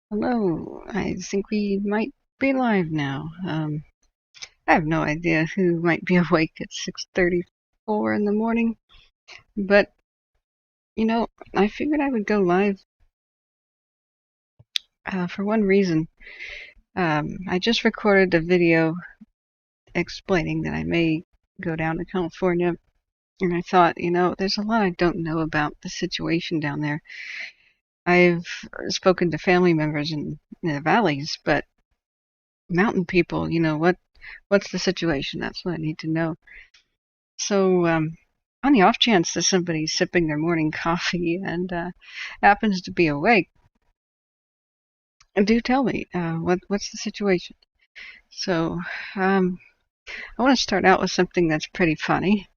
Hello, I think we might be live now. I have no idea who might be awake at 6:34 in the morning, but I figured I would go live for one reason. I just recorded a video explaining that I may go down to California, and I thought, there's a lot I don't know about the situation down there. I've spoken to family members in the valleys, but mountain people, what's the situation? That's what I need to know. So, on the off chance that somebody's sipping their morning coffee and happens to be awake, do tell me what's the situation. So, um, I want to start out with something that's pretty funny.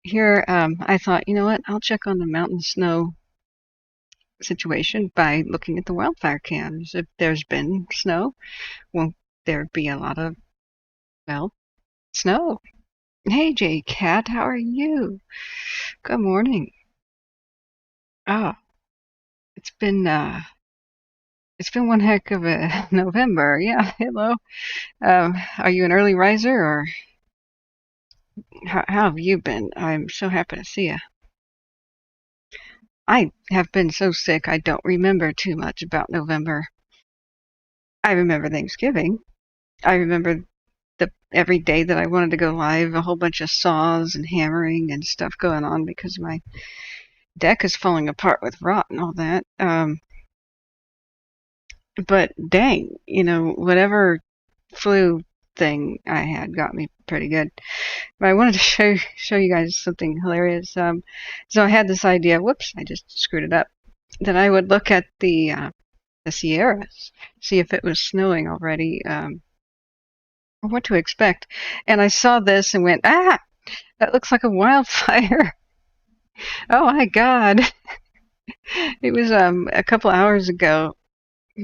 Here, I thought, you know what? I'll check on the mountain snow situation by looking at the wildfire cams. If there's been snow, won't there be a lot of, well, snow? Hey, Jay Cat, how are you? Good morning. Oh, it's been uh, it's been one heck of a November. Yeah, hello. Are you an early riser, or how have you been? I'm so happy to see you. I have been so sick I don't remember too much about November. I remember Thanksgiving. I remember the every day that I wanted to go live, a whole bunch of saws and hammering and stuff going on because my deck is falling apart with rot and all that. But dang, whatever flu thing I had got me pretty good. But I wanted to show you guys something hilarious. So I had this idea. Whoops, I just screwed it up. That I would look at the Sierras, see if it was snowing already, or what to expect. And I saw this and went, ah, that looks like a wildfire. Oh my God, it was a couple hours ago.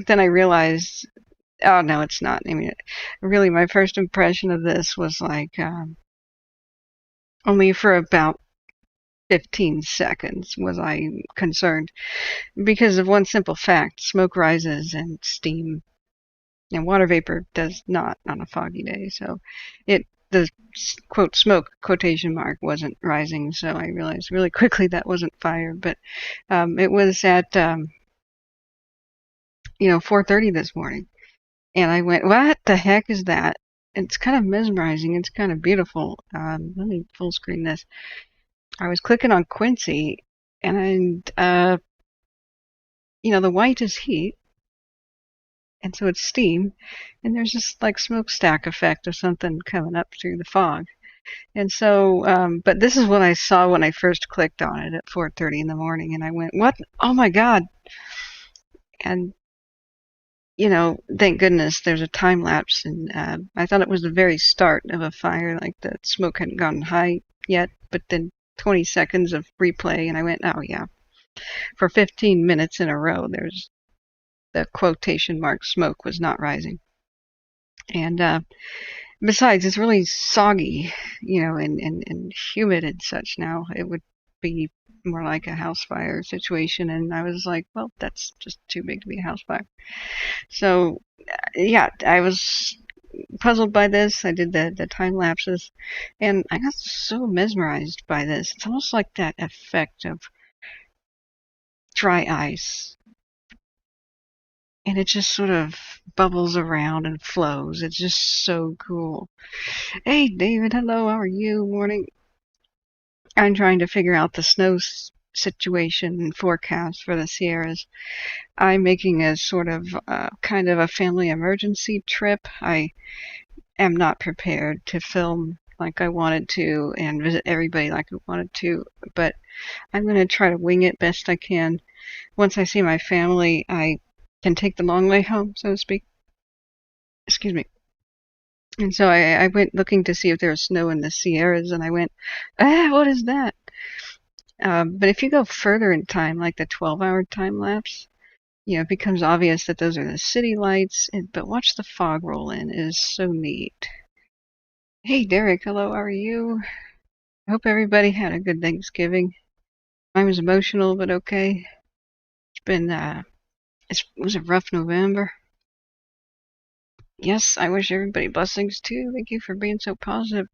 Then I realized, oh no, it's not. I mean, really, my first impression of this was like only for about 15 seconds was I concerned because of one simple fact: smoke rises and steam and water vapor does not on a foggy day. So the quote smoke quotation mark wasn't rising. So I realized really quickly that wasn't fire, but it was at 4:30 this morning, and I went, "What the heck is that?" It's kind of mesmerizing. It's kind of beautiful. Let me full screen this. I was clicking on Quincy, and the white is heat, and so it's steam, and there's this like smokestack effect of something coming up through the fog. And so, but this is what I saw when I first clicked on it at 4:30 in the morning, and I went, "What? Oh my God!" And thank goodness there's a time lapse, and I thought it was the very start of a fire, like the smoke hadn't gone high yet, but then 20 seconds of replay, and I went, "Oh yeah." For 15 minutes in a row, there's the quotation mark smoke was not rising. And besides, it's really soggy, and humid and such now. It would be more like a house fire situation. And I was like, well, that's just too big to be a house fire. So, yeah, I was puzzled by this. I did the time lapses, and I got so mesmerized by this. It's almost like that effect of dry ice, and it just sort of bubbles around and flows. It's just so cool. Hey, David, hello, how are you? Morning. I'm trying to figure out the snow situation and forecast for the Sierras. I'm making a sort of kind of a family emergency trip. I am not prepared to film like I wanted to and visit everybody like I wanted to, but I'm going to try to wing it best I can. Once I see my family, I can take the long way home, so to speak. Excuse me. And so I went looking to see if there was snow in the Sierras, and I went, what is that? But if you go further in time, like the 12-hour time lapse, it becomes obvious that those are the city lights. But watch the fog roll in. It is so neat. Hey, Derek. Hello. How are you? I hope everybody had a good Thanksgiving. Mine was emotional, but okay. been it was a rough November. Yes, I wish everybody blessings too. Thank you for being so positive.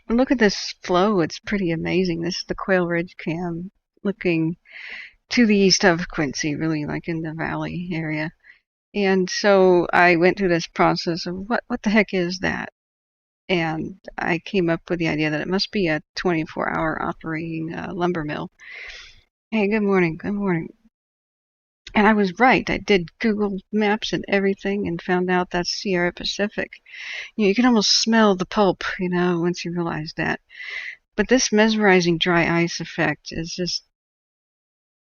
But look at this flow. It's pretty amazing. This is the Quail Ridge Cam looking to the east of Quincy, really like in the valley area. And so I went through this process of what the heck is that? And I came up with the idea that it must be a 24-hour operating lumber mill. Hey, good morning. Good morning. And I was right. I did Google Maps and everything and found out that's Sierra Pacific. You can almost smell the pulp, once you realize that. But this mesmerizing dry ice effect is just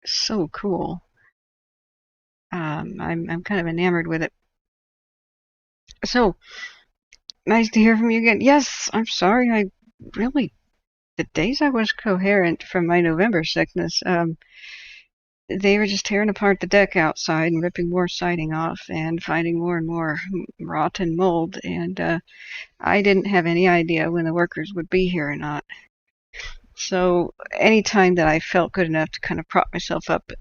so cool. I'm kind of enamored with it. So nice to hear from you again. Yes, I'm sorry. The days I was coherent from my November sickness, they were just tearing apart the deck outside and ripping more siding off and finding more and more rot and mold. And I didn't have any idea when the workers would be here or not. So anytime that I felt good enough to kind of prop myself up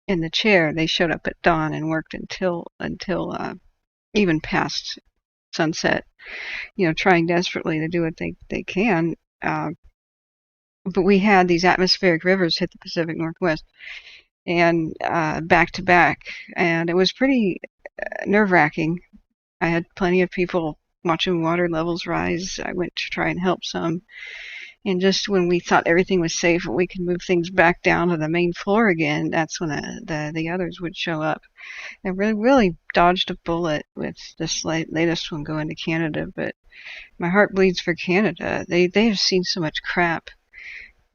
in the chair, they showed up at dawn and worked until even past sunset. Trying desperately to do what they can. But we had these atmospheric rivers hit the Pacific Northwest and back to back, and it was pretty nerve-wracking. I had plenty of people watching water levels rise. I went to try and help some, and just when we thought everything was safe and we could move things back down to the main floor again, that's when the others would show up. I really dodged a bullet with this latest one going to Canada, but my heart bleeds for Canada. They have seen so much crap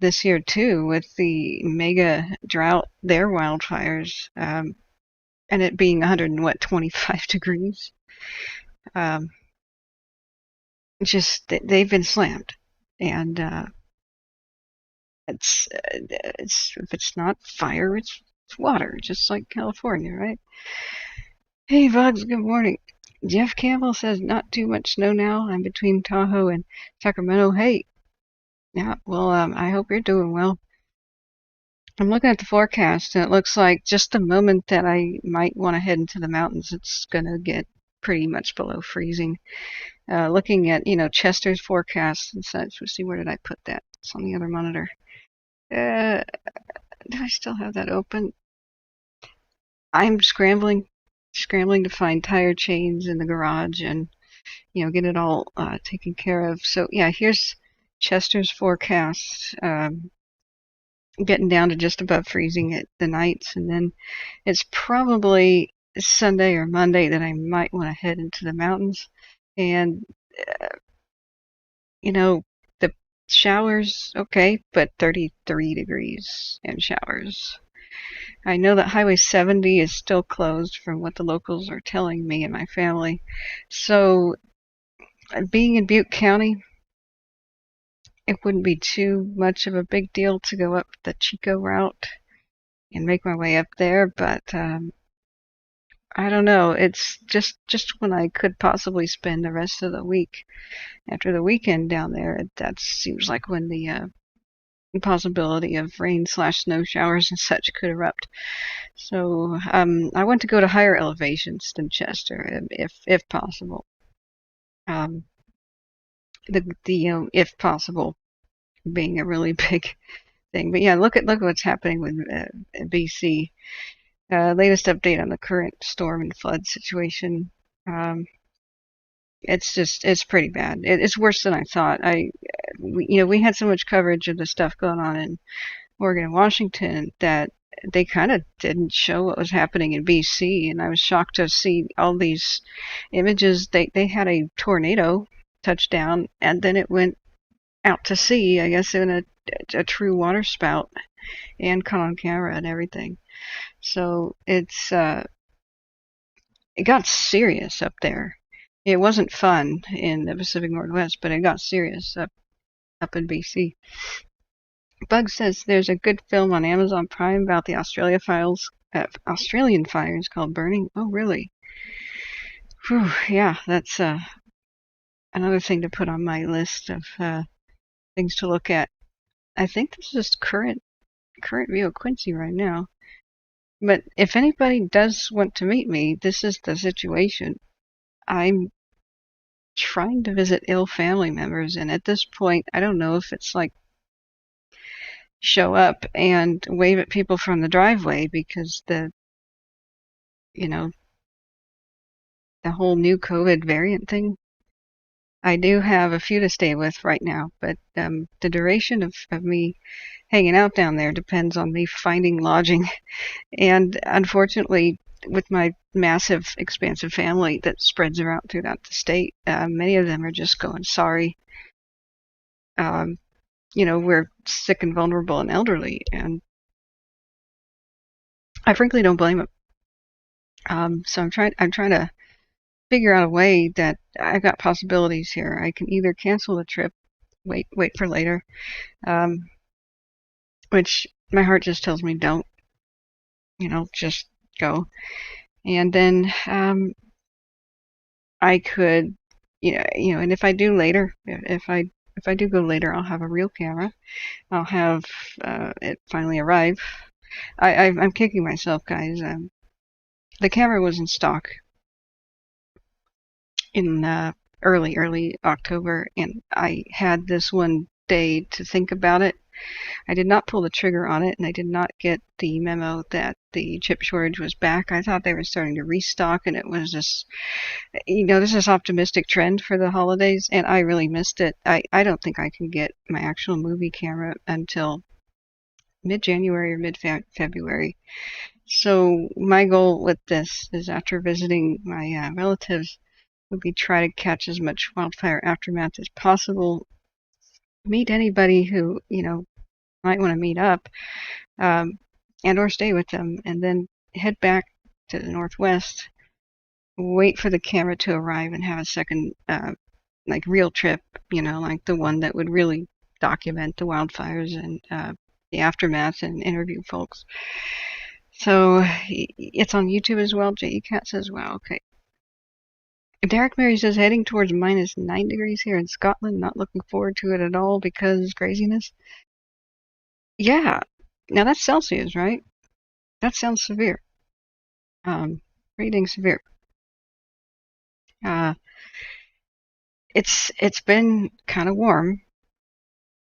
this year too, with the mega drought, their wildfires, and it being 125 degrees. They've been slammed, and it's if it's not fire, it's water, just like California, right? Hey, Bugs, good morning. Jeff Campbell says not too much snow now. I'm between Tahoe and Sacramento. Hey, yeah, well, I hope you're doing well. I'm looking at the forecast, and it looks like just the moment that I might want to head into the mountains, it's going to get pretty much below freezing. Looking at, Chester's forecast and such. Let's see, where did I put that? It's on the other monitor. Do I still have that open? I'm scrambling to find tire chains in the garage and, get it all taken care of. So, yeah, here's Chester's forecast. Getting down to just above freezing at the nights, and then it's probably Sunday or Monday that I might want to head into the mountains. And the showers, okay, but 33 degrees and showers. I know that Highway 70 is still closed from what the locals are telling me and my family. So being in Butte County, it wouldn't be too much of a big deal to go up the Chico route and make my way up there, but I don't know. It's just when I could possibly spend the rest of the week after the weekend down there. That seems like when the possibility of rain/snow showers and such could erupt. So I want to go to higher elevations than Chester, if possible. If possible being a really big thing. But yeah, look at what's happening with BC. Latest update on the current storm and flood situation. It's pretty bad. It's worse than I thought. We had so much coverage of the stuff going on in Oregon and Washington that they kind of didn't show what was happening in BC, and I was shocked to see all these images. They had a tornado touch down, and then it went out to sea, I guess, in a true water spout, and caught on camera and everything. So it got serious up there. It wasn't fun in the Pacific Northwest, but it got serious up in BC. Bug says there's a good film on Amazon Prime about the Australian fires called Burning. Oh, really? Whew, yeah, that's another thing to put on my list of things to look at. I think this is current current view of Quincy right now. But if anybody does want to meet me, this is the situation. I'm trying to visit ill family members, and at this point, I don't know if it's like show up and wave at people from the driveway because you know, the whole new COVID variant thing. I do have a few to stay with right now, but the duration of me hanging out down there depends on me finding lodging. And unfortunately, with my massive, expansive family that spreads around throughout the state, many of them are just going, sorry, um, we're sick and vulnerable and elderly. And I frankly don't blame them. So I'm trying to figure out a way that I've got possibilities here. I can either cancel the trip, wait for later, um, which my heart just tells me don't, just go. And then I could, and if I do later, if I do go later, I'll have a real camera. I'll have it finally arrive. I'm kicking myself, guys. The camera was in stock in early October, and I had this one day to think about it. I did not pull the trigger on it, and I did not get the memo that the chip shortage was back. I thought they were starting to restock, and it was just, there's this optimistic trend for the holidays, and I really missed it. I don't think I can get my actual movie camera until mid-January or mid-February. So my goal with this is, after visiting my relatives, would be try to catch as much wildfire aftermath as possible, meet anybody who, might want to meet up, and or stay with them, and then head back to the Northwest, wait for the camera to arrive, and have a second, like, real trip, like the one that would really document the wildfires and the aftermath and interview folks. So it's on YouTube as well. J.E. Cat says, wow, okay. Derek Mary says, heading towards -9 degrees here in Scotland. Not looking forward to it at all because craziness. Yeah. Now that's Celsius, right? That sounds severe. Pretty severe. It's been kind of warm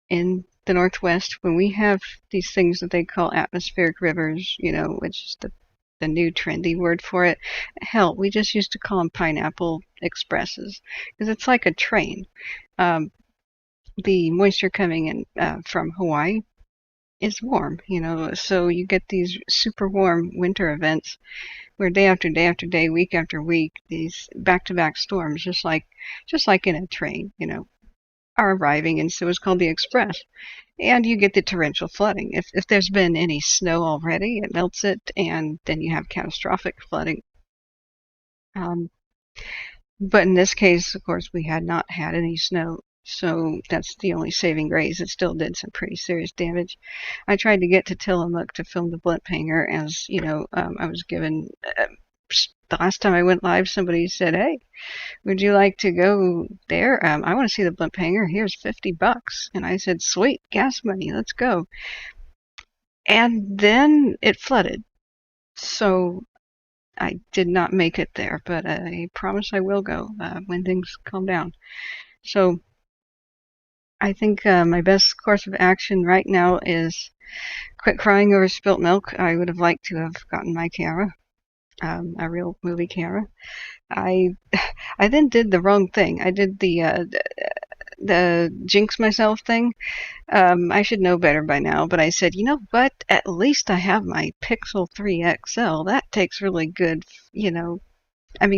in the Northwest when we have these things that they call atmospheric rivers, which is the new trendy word for it. Hell, we just used to call them pineapple expresses because it's like a train. The moisture coming in from Hawaii is warm, so you get these super warm winter events where day after day after day, week after week, these back-to-back storms, just like in a train, are arriving, and so it's called the Express. And you get the torrential flooding. If there's been any snow already, it melts it, and then you have catastrophic flooding. But in this case, of course, we had not had any snow, so that's the only saving grace. It still did some pretty serious damage. I tried to get to Tillamook to film the blimp hanger, as I was given. The last time I went live, somebody said, "Hey, would you like to go there? I want to see the blimp hanger. Here's $50." And I said, "Sweet, gas money, let's go." And then it flooded, so I did not make it there, but I promise I will go when things calm down. So I think my best course of action right now is quit crying over spilt milk. I would have liked to have gotten my camera, a real movie camera. I then did the wrong thing. I did the jinx myself thing. I should know better by now, but I said, you know what? At least I have my Pixel 3 XL. That takes really good,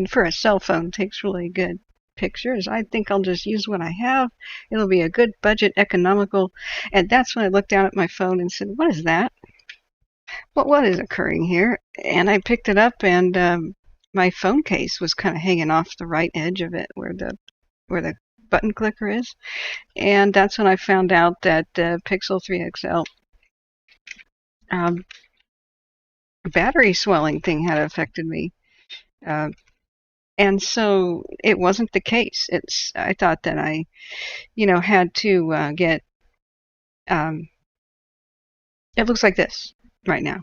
for a cell phone, takes really good pictures. I think I'll just use what I have. It'll be a good budget, economical. And that's when I looked down at my phone and said, what is that? What is occurring here? And I picked it up, and my phone case was kind of hanging off the right edge of it, where the button clicker is. And that's when I found out that the Pixel 3 XL battery swelling thing had affected me. And so it wasn't the case. I thought that I, had to get It looks like this right now.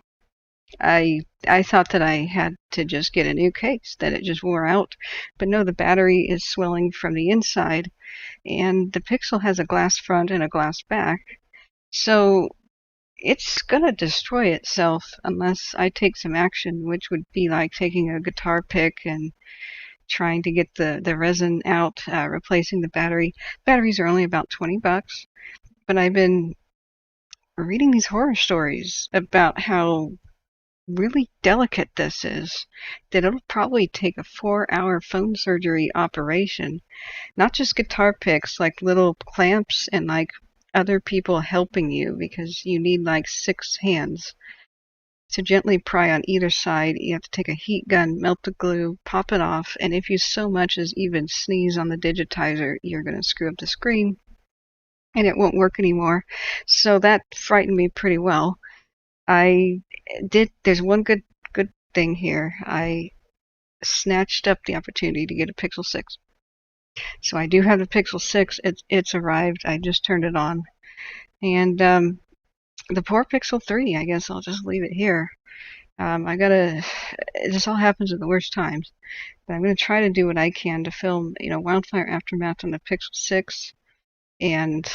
I thought that I had to just get a new case, that it just wore out. But no, the battery is swelling from the inside, and the Pixel has a glass front and a glass back. So it's gonna destroy itself unless I take some action, which would be like taking a guitar pick and trying to get the resin out, replacing the battery. Batteries are only about $20, but I've been reading these horror stories about how really delicate this is, that it'll probably take a 4-hour phone surgery operation, not just guitar picks, like little clamps and like other people helping you because you need like 6 hands to gently pry on either side. You have to take a heat gun, melt the glue, pop it off, and if you so much as even sneeze on the digitizer, you're going to screw up the screen and it won't work anymore. So that frightened me pretty well. There's one good thing here. I snatched up the opportunity to get a Pixel 6. So I do have the Pixel 6. It's arrived. I just turned it on. And the poor Pixel 3, I guess I'll just leave it here. This all happens at the worst times. But I'm gonna try to do what I can to film, Wildfire Aftermath on the Pixel 6. And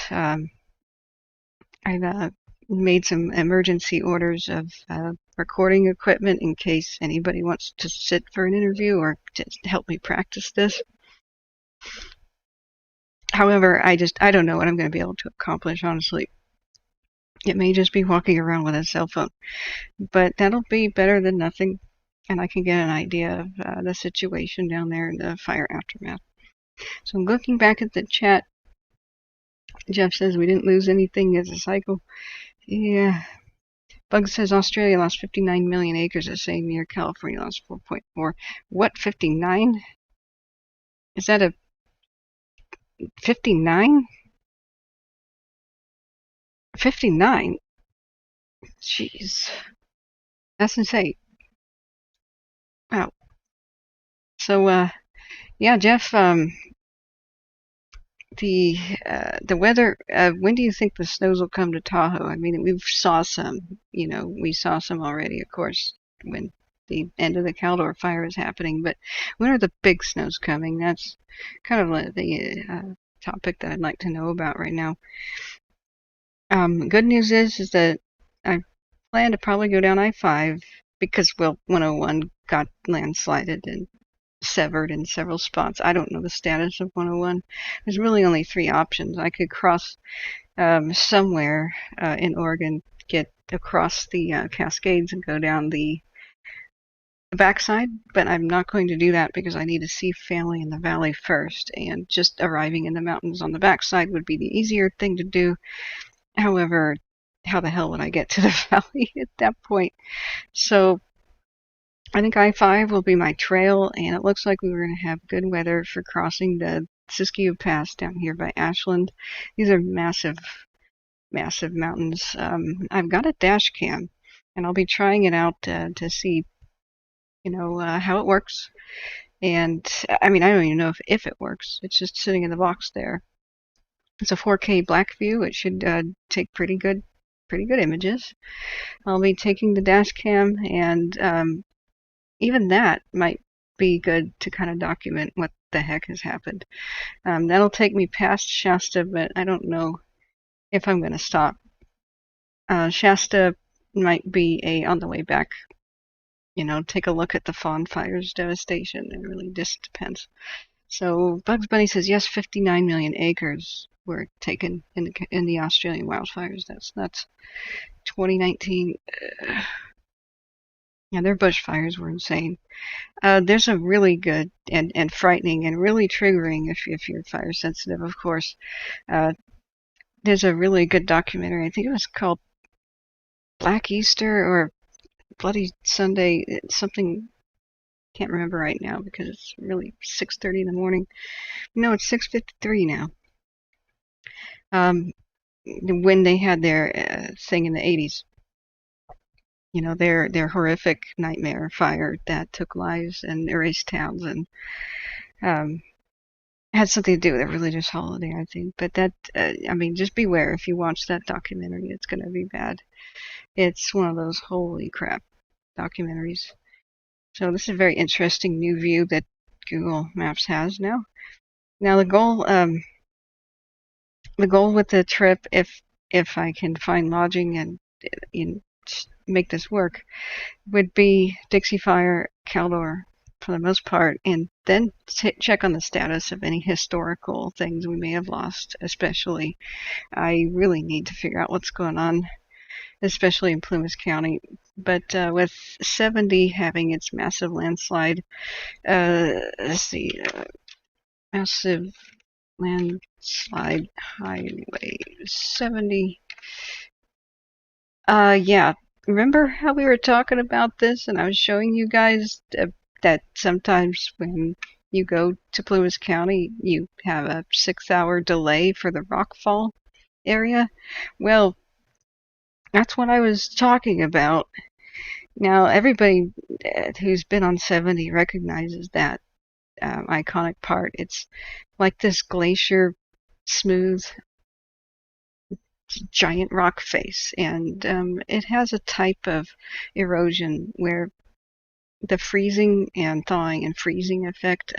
I've made some emergency orders of recording equipment in case anybody wants to sit for an interview or to help me practice this. However, I don't know what I'm going to be able to accomplish, honestly. It may just be walking around with a cell phone, but that'll be better than nothing, and I can get an idea of the situation down there in the fire aftermath. So I'm looking back at the chat. Jeff says we didn't lose anything as a cycle. Yeah. Bug says Australia lost 59 million acres the same year. California lost 4.4. What, 59? Is that a 59? 59? Jeez. That's insane. Wow. So, yeah, Jeff, the weather, when do you think the snows will come to Tahoe? I mean, we saw some, we saw some already, of course, when the end of the Caldor fire is happening, but when are the big snows coming? That's kind of the topic that I'd like to know about right now. Good news is that I plan to probably go down I-5 because, well, 101 got landslided and severed in several spots. I don't know the status of 101. There's really only 3 options. I could cross somewhere in Oregon, get across the Cascades and go down the backside, but I'm not going to do that because I need to see family in the valley first, and just arriving in the mountains on the backside would be the easier thing to do. However, how the hell would I get to the valley at that point? So I think I-5 will be my trail, and it looks like we were going to have good weather for crossing the Siskiyou Pass down here by Ashland. These are massive, massive mountains. I've got a dash cam, and I'll be trying it out to see, how it works. And I mean, I don't even know if it works. It's just sitting in the box there. It's a 4K black view. It should take pretty good images. I'll be taking the dash cam, and even that might be good to kind of document what the heck has happened. That'll take me past Shasta, but I don't know if I'm going to stop. Shasta might be on the way back. Take a look at the Fawn Fire's devastation. It really just depends. So Bugs Bunny says yes, 59 million acres were taken in the Australian wildfires. That's nuts. 2019. Yeah, their bushfires were insane. There's a really good and frightening and really triggering if you're fire sensitive, of course. There's a really good documentary. I think it was called Black Easter or Bloody Sunday. Something, can't remember right now because it's really 6:30 in the morning. No, it's 6:53 now. When they had their thing in the 80s. Their horrific nightmare fire that took lives and erased towns, and had something to do with a religious holiday, I think. But that, I mean, just beware if you watch that documentary, it's going to be bad. It's one of those holy crap documentaries. So this is a very interesting new view that Google Maps has now. Now the goal with the trip, if I can find lodging and make this work, would be Dixie Fire, Caldor for the most part, and then check on the status of any historical things we may have lost. Especially, I really need to figure out what's going on, especially in Plumas County. But with 70 having its massive landslide, let's see, massive landslide highway 70. Yeah. Remember how we were talking about this and I was showing you guys that sometimes when you go to Plumas County, you have a 6-hour delay for the rockfall area? Well, that's what I was talking about. Now, everybody who's been on 70 recognizes that iconic part. It's like this glacier smooth giant rock face, and it has a type of erosion where the freezing and thawing and freezing effect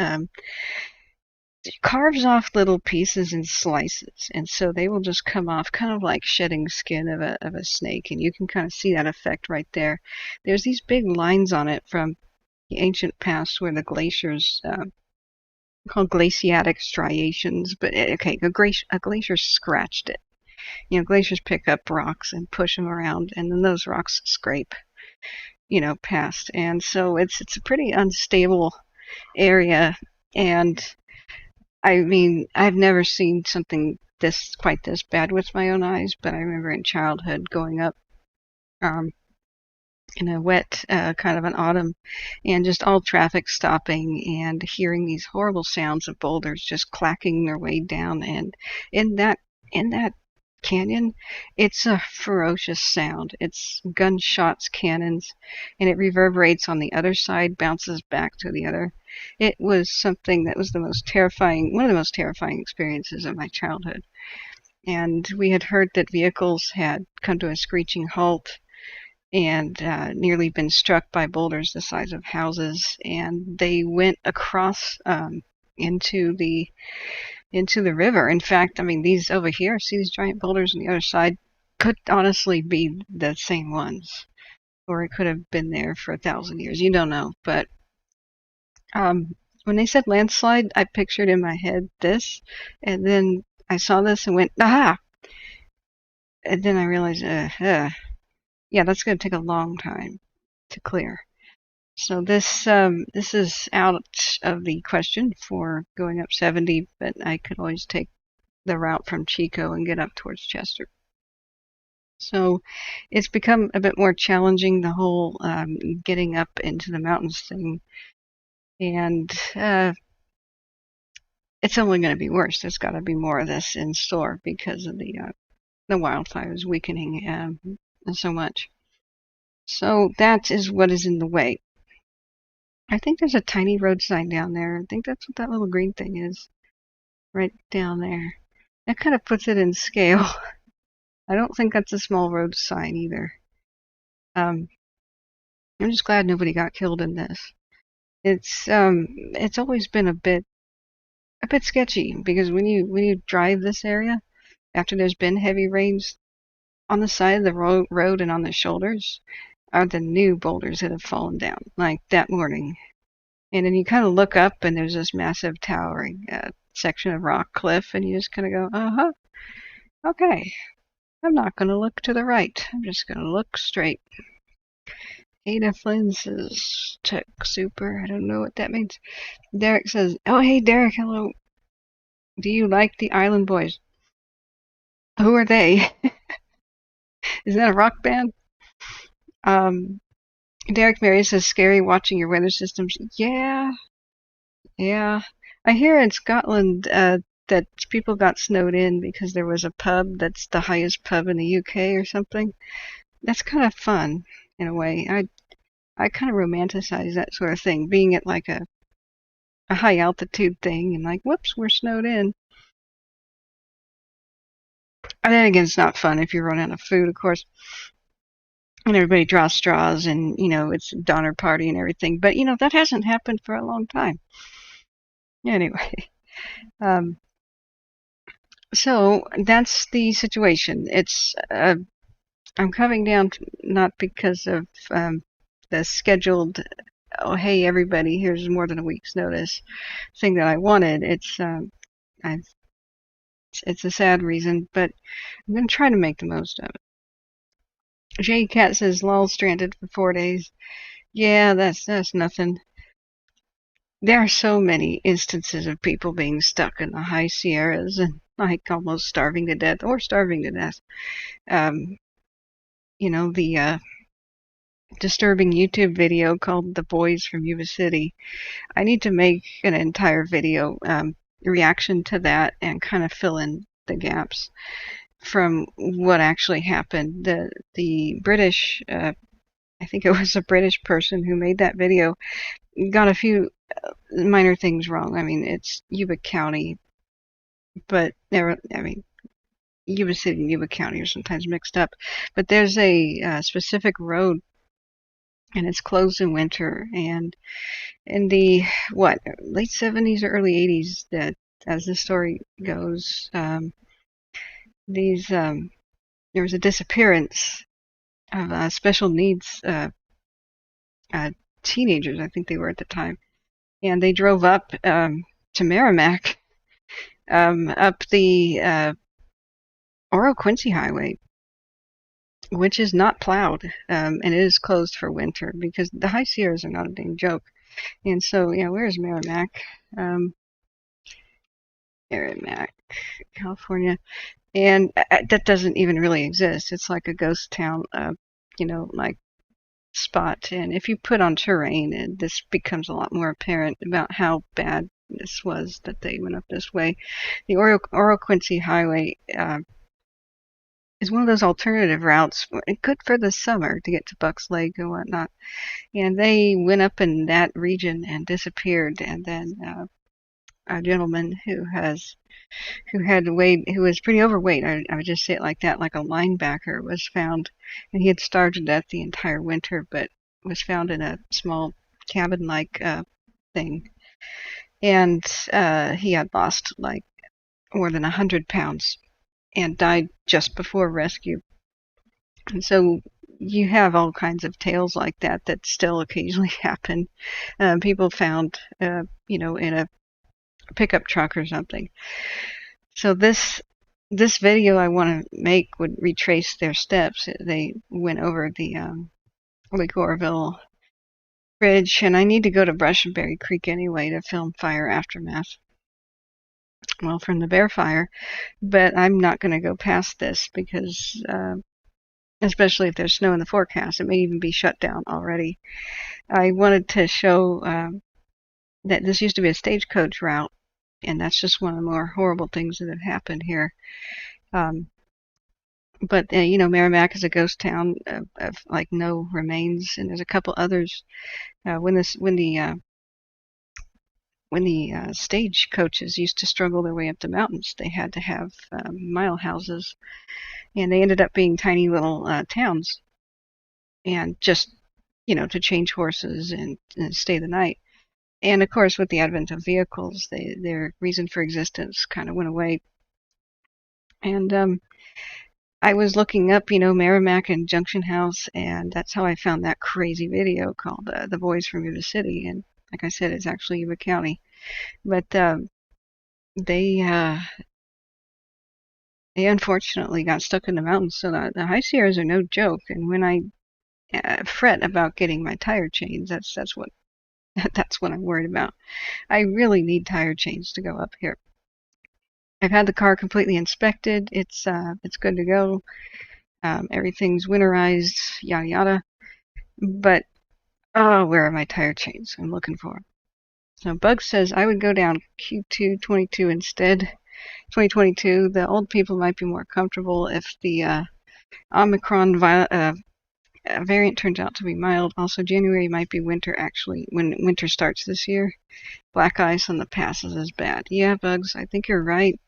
carves off little pieces and slices, and so they will just come off kind of like shedding skin of a snake, and you can kind of see that effect right there. There's these big lines on it from the ancient past where the glaciers called glaciatic striations, but okay, a glacier scratched it. You know, glaciers pick up rocks and push them around, and then those rocks scrape, past. And so it's a pretty unstable area. And I mean, I've never seen something quite this bad with my own eyes, but I remember in childhood going up um, in a wet kind of an autumn, and just all traffic stopping and hearing these horrible sounds of boulders just clacking their way down. And in that canyon, it's a ferocious sound. It's gunshots, cannons, and it reverberates on the other side, bounces back to the other. It was something that was one of the most terrifying experiences of my childhood. And we had heard that vehicles had come to a screeching halt and nearly been struck by boulders the size of houses, and they went across into the river. In fact, I mean, these over here, see these giant boulders on the other side, could honestly be the same ones, or it could have been there for 1,000 years. You don't know, but when they said landslide, I pictured in my head this, and then I saw this and went, aha! And then I realized, yeah, that's going to take a long time to clear. So this is out of the question for going up 70, but I could always take the route from Chico and get up towards Chester. So it's become a bit more challenging, the whole getting up into the mountains thing. And it's only going to be worse. There's got to be more of this in store because of the wildfires weakening so much. So that is what is in the way. I think there's a tiny road sign down there. I think that's what that little green thing is, right down there. That kind of puts it in scale. I don't think that's a small road sign either. I'm just glad nobody got killed in this. It's always been a bit sketchy because when you drive this area after there's been heavy rains, on the side of the road and on the shoulders are the new boulders that have fallen down, like that morning. And then you kind of look up and there's this massive towering section of rock cliff, and you just kind of go, uh-huh, okay, I'm not going to look to the right. I'm just going to look straight. Ada Flynn says, tech super. I don't know what that means. Derek says, oh, hey, Derek, hello. Do you like the Island Boys? Who are they? Is that a rock band? Derek Mary says, scary watching your weather systems. Yeah. I hear in Scotland that people got snowed in because there was a pub that's the highest pub in the UK or something. That's kind of fun in a way. I kind of romanticize that sort of thing, being at like a a high altitude thing, and like, whoops, we're snowed in. And then again, it's not fun if you run out of food, of course, and everybody draws straws, and it's a Donner Party and everything. But that hasn't happened for a long time. Anyway, um, so that's the situation. It's I'm coming down not because of the scheduled, oh hey everybody, here's more than a week's notice thing that I wanted. I've, it's a sad reason, but I'm gonna try to make the most of it. J Cat says lol, stranded for 4 days. Yeah, that's nothing. There are so many instances of people being stuck in the high Sierras and like almost starving to death or starving to death. Um, the disturbing YouTube video called "The Boys from Yuba City." I need to make an entire video reaction to that and kind of fill in the gaps from what actually happened. The British, I think it was a British person who made that video, got a few minor things wrong. I mean, it's Yuba County, but Yuba City and Yuba County are sometimes mixed up. But there's a specific road, and it's closed in winter. And in the late 70s or early 80s, that as the story goes, there was a disappearance of special needs teenagers, I think they were at the time, and they drove up to Merrimack, up the Oro Quincy Highway, which is not plowed, and it is closed for winter because the high Sierras are not a dang joke. And so, yeah, where's Merrimack? Merrimack, California. And that doesn't even really exist. It's like a ghost town, like spot. And if you put on terrain, this becomes a lot more apparent about how bad this was that they went up this way. The Oro Quincy Highway is one of those alternative routes, good for the summer to get to Bucks Lake and whatnot. And they went up in that region and disappeared. And then a gentleman who was pretty overweight, I would just say it like that, like a linebacker, was found, and he had starved to death the entire winter, but was found in a small cabin-like thing, and he had lost like more than 100 pounds and died just before rescue. And so you have all kinds of tales like that still occasionally happen. People found, in a pickup truck or something. So this video I want to make would retrace their steps. They went over the Lake Oroville Bridge, and I need to go to Brushenberry Creek anyway to film fire aftermath. Well, from the Bear Fire, but I'm not going to go past this because, especially if there's snow in the forecast, it may even be shut down already. I wanted to show that this used to be a stagecoach route, and that's just one of the more horrible things that have happened here. But Merrimack is a ghost town of like no remains, and there's a couple others. When the stage coaches used to struggle their way up the mountains, they had to have mile houses, and they ended up being tiny little towns, and just to change horses and stay the night. And of course, with the advent of vehicles, their reason for existence kind of went away. And I was looking up, Merrimack and Junction House, and that's how I found that crazy video called "The Boys from Yuba City." And like I said, it's actually Yuba County, but they unfortunately got stuck in the mountains. So the high Sierras are no joke. And when I fret about getting my tire chains, that's what that's what I'm worried about. I really need tire chains to go up here. I've had the car completely inspected. It's good to go. Everything's winterized, yada yada. But where are my tire chains? I'm looking for them. So Bug says I would go down Q2 22 instead. 2022. The old people might be more comfortable if the Omicron a variant turns out to be mild. Also, January might be winter, actually, when winter starts this year. Black ice on the passes is bad. Yeah, Bugs, I think you're right.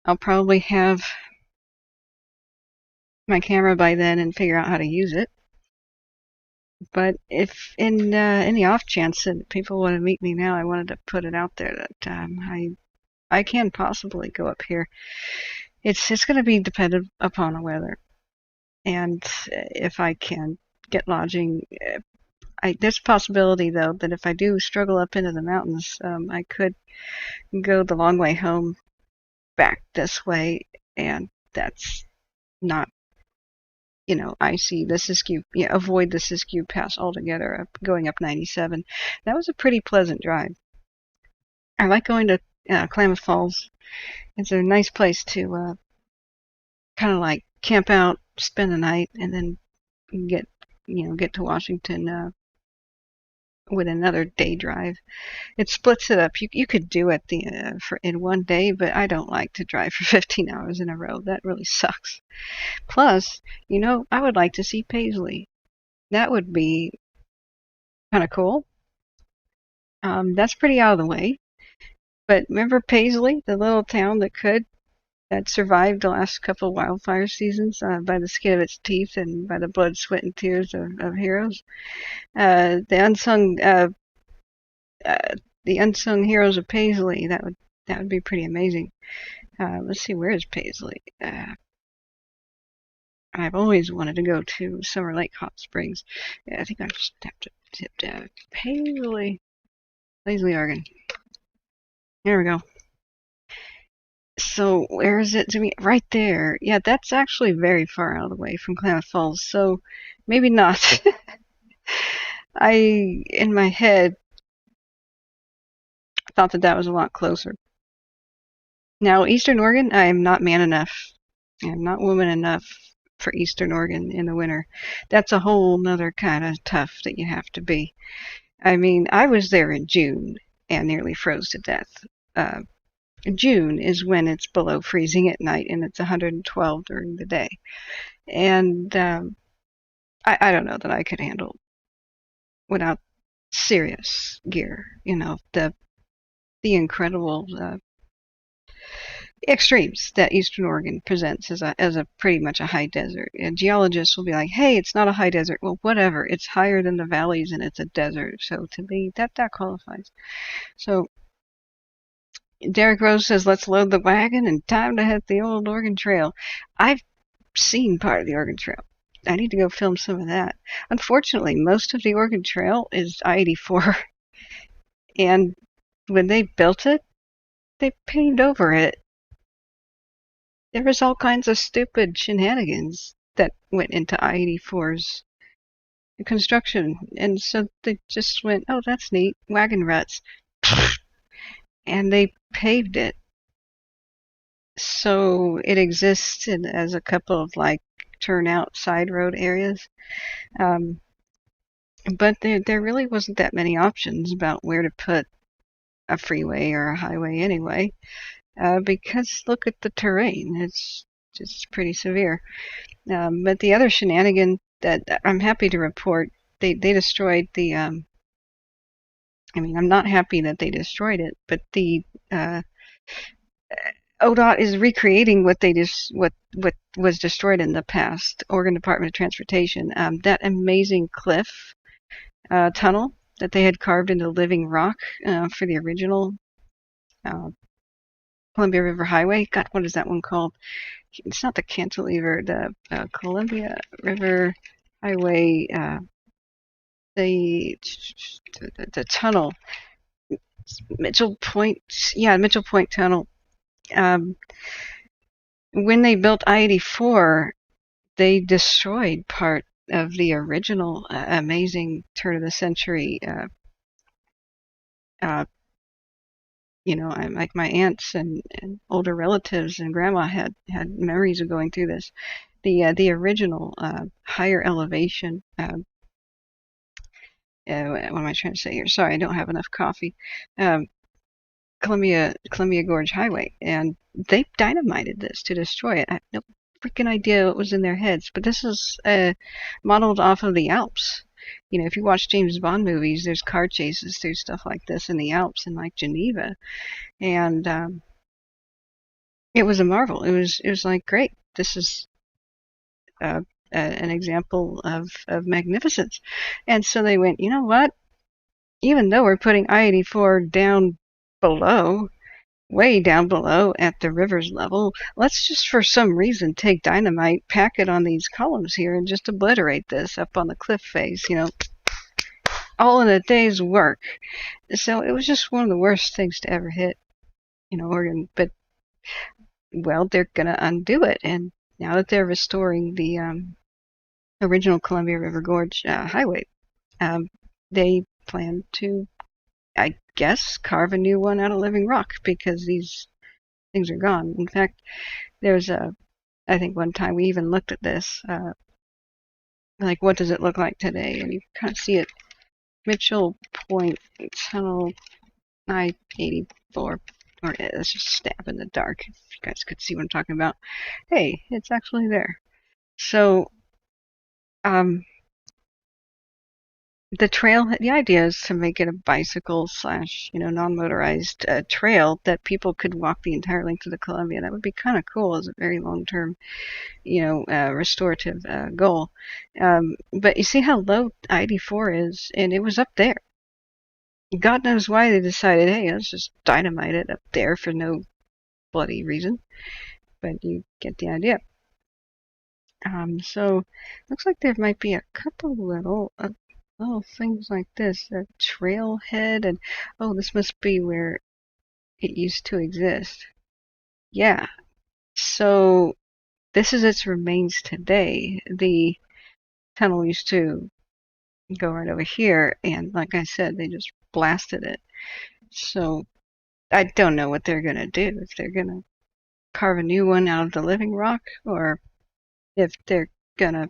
I'll probably have my camera by then and figure out how to use it. But if in the off chance that people want to meet me now, I wanted to put it out there that I can possibly go up here. It's going to be dependent upon the weather, and if I can get lodging. There's a possibility, though, that if I do struggle up into the mountains, I could go the long way home back this way, and that's not, icy. The Siskiyou, yeah, avoid the Siskiyou Pass altogether, going up 97. That was a pretty pleasant drive. I like going to Klamath Falls. It's a nice place to kind of like camp out, spend the night, and then get to Washington with another day drive. It splits it up. You could do it in one day, but I don't like to drive for 15 hours in a row. That really sucks. Plus, I would like to see Paisley. That would be kind of cool. That's pretty out of the way. But remember Paisley, the little town that survived the last couple of wildfire seasons by the skin of its teeth and by the blood, sweat, and tears of heroes. The unsung heroes of Paisley. That would be pretty amazing. Let's see, where is Paisley? I've always wanted to go to Summer Lake Hot Springs. I think I just have to tip down Paisley, Oregon. There we go. So where is it to me? Right there. Yeah, that's actually very far out of the way from Klamath Falls. So maybe not. In my head, thought that was a lot closer. Now, Eastern Oregon, I am not man enough. I am not woman enough for Eastern Oregon in the winter. That's a whole nother kind of tough that you have to be. I mean, I was there in June and nearly froze to death. June is when it's below freezing at night and it's 112 during the day. And I don't know that I could handle without serious gear, the incredible extremes that Eastern Oregon presents as a pretty much a high desert. And geologists will be like, hey, it's not a high desert. Well, whatever. It's higher than the valleys and it's a desert. So to me, that qualifies. So Derek Rose says, let's load the wagon and time to hit the old Oregon Trail. I've seen part of the Oregon Trail. I need to go film some of that. Unfortunately, most of the Oregon Trail is I-84. And when they built it, they paved over it. There was all kinds of stupid shenanigans that went into I-84's construction. And so they just went, oh, that's neat, wagon ruts. And they paved it. So it exists as a couple of like turnout side road areas. But there really wasn't that many options about where to put a freeway or a highway anyway. Because look at the terrain. It's just pretty severe. But the other shenanigan that I'm happy to report, they destroyed the I'm not happy that they destroyed it, but the ODOT is recreating what was destroyed in the past. Oregon Department of Transportation, that amazing cliff tunnel that they had carved into living rock for the original Columbia River Highway. God, what is that one called? It's not the cantilever, the Columbia River Highway, the tunnel, Mitchell Point Tunnel. When they built I-84, they destroyed part of the original amazing turn of the century. Like my aunts and older relatives and grandma had memories of going through this. The original higher elevation. What am I trying to say here? Sorry, I don't have enough coffee. Columbia Gorge Highway, and they dynamited this to destroy it. freaking idea what was in their heads. But this is modeled off of the Alps. You know, if you watch James Bond movies, there's car chases through stuff like this in the Alps and like Geneva, and it was a marvel. It was like great. This is an example of magnificence. And so they went, you know what? Even though we're putting I-84 down below, way down below at the river's level, let's just for some reason take dynamite, pack it on these columns here, and just obliterate this up on the cliff face, you know, all in a day's work. So it was just one of the worst things to ever hit, you know, Oregon. But, well, they're going to undo it. And now that they're restoring the original Columbia River Gorge highway, they plan to, I guess, carve a new one out of living rock because these things are gone. In fact, there's I think one time we even looked at this, like what does it look like today? And you kind of see it, Mitchell Point Tunnel I-84, or let's just stab in the dark if you guys could see what I'm talking about. Hey, it's actually there. So, the trail, the idea is to make it a bicycle slash, you know, non-motorized trail that people could walk the entire length of the Columbia. That would be kind of cool as a very long-term, you know, restorative goal. But you see how low I-84 is, and it was up there. God knows why they decided, hey, let's just dynamite it up there for no bloody reason. But you get the idea. So looks like there might be a couple little things like this, a trailhead, and oh, this must be where it used to exist. Yeah, so this is its remains today. The tunnel used to go right over here, and like I said, they just blasted it. So I don't know what they're gonna do, if they're gonna carve a new one out of the living rock, or if they're gonna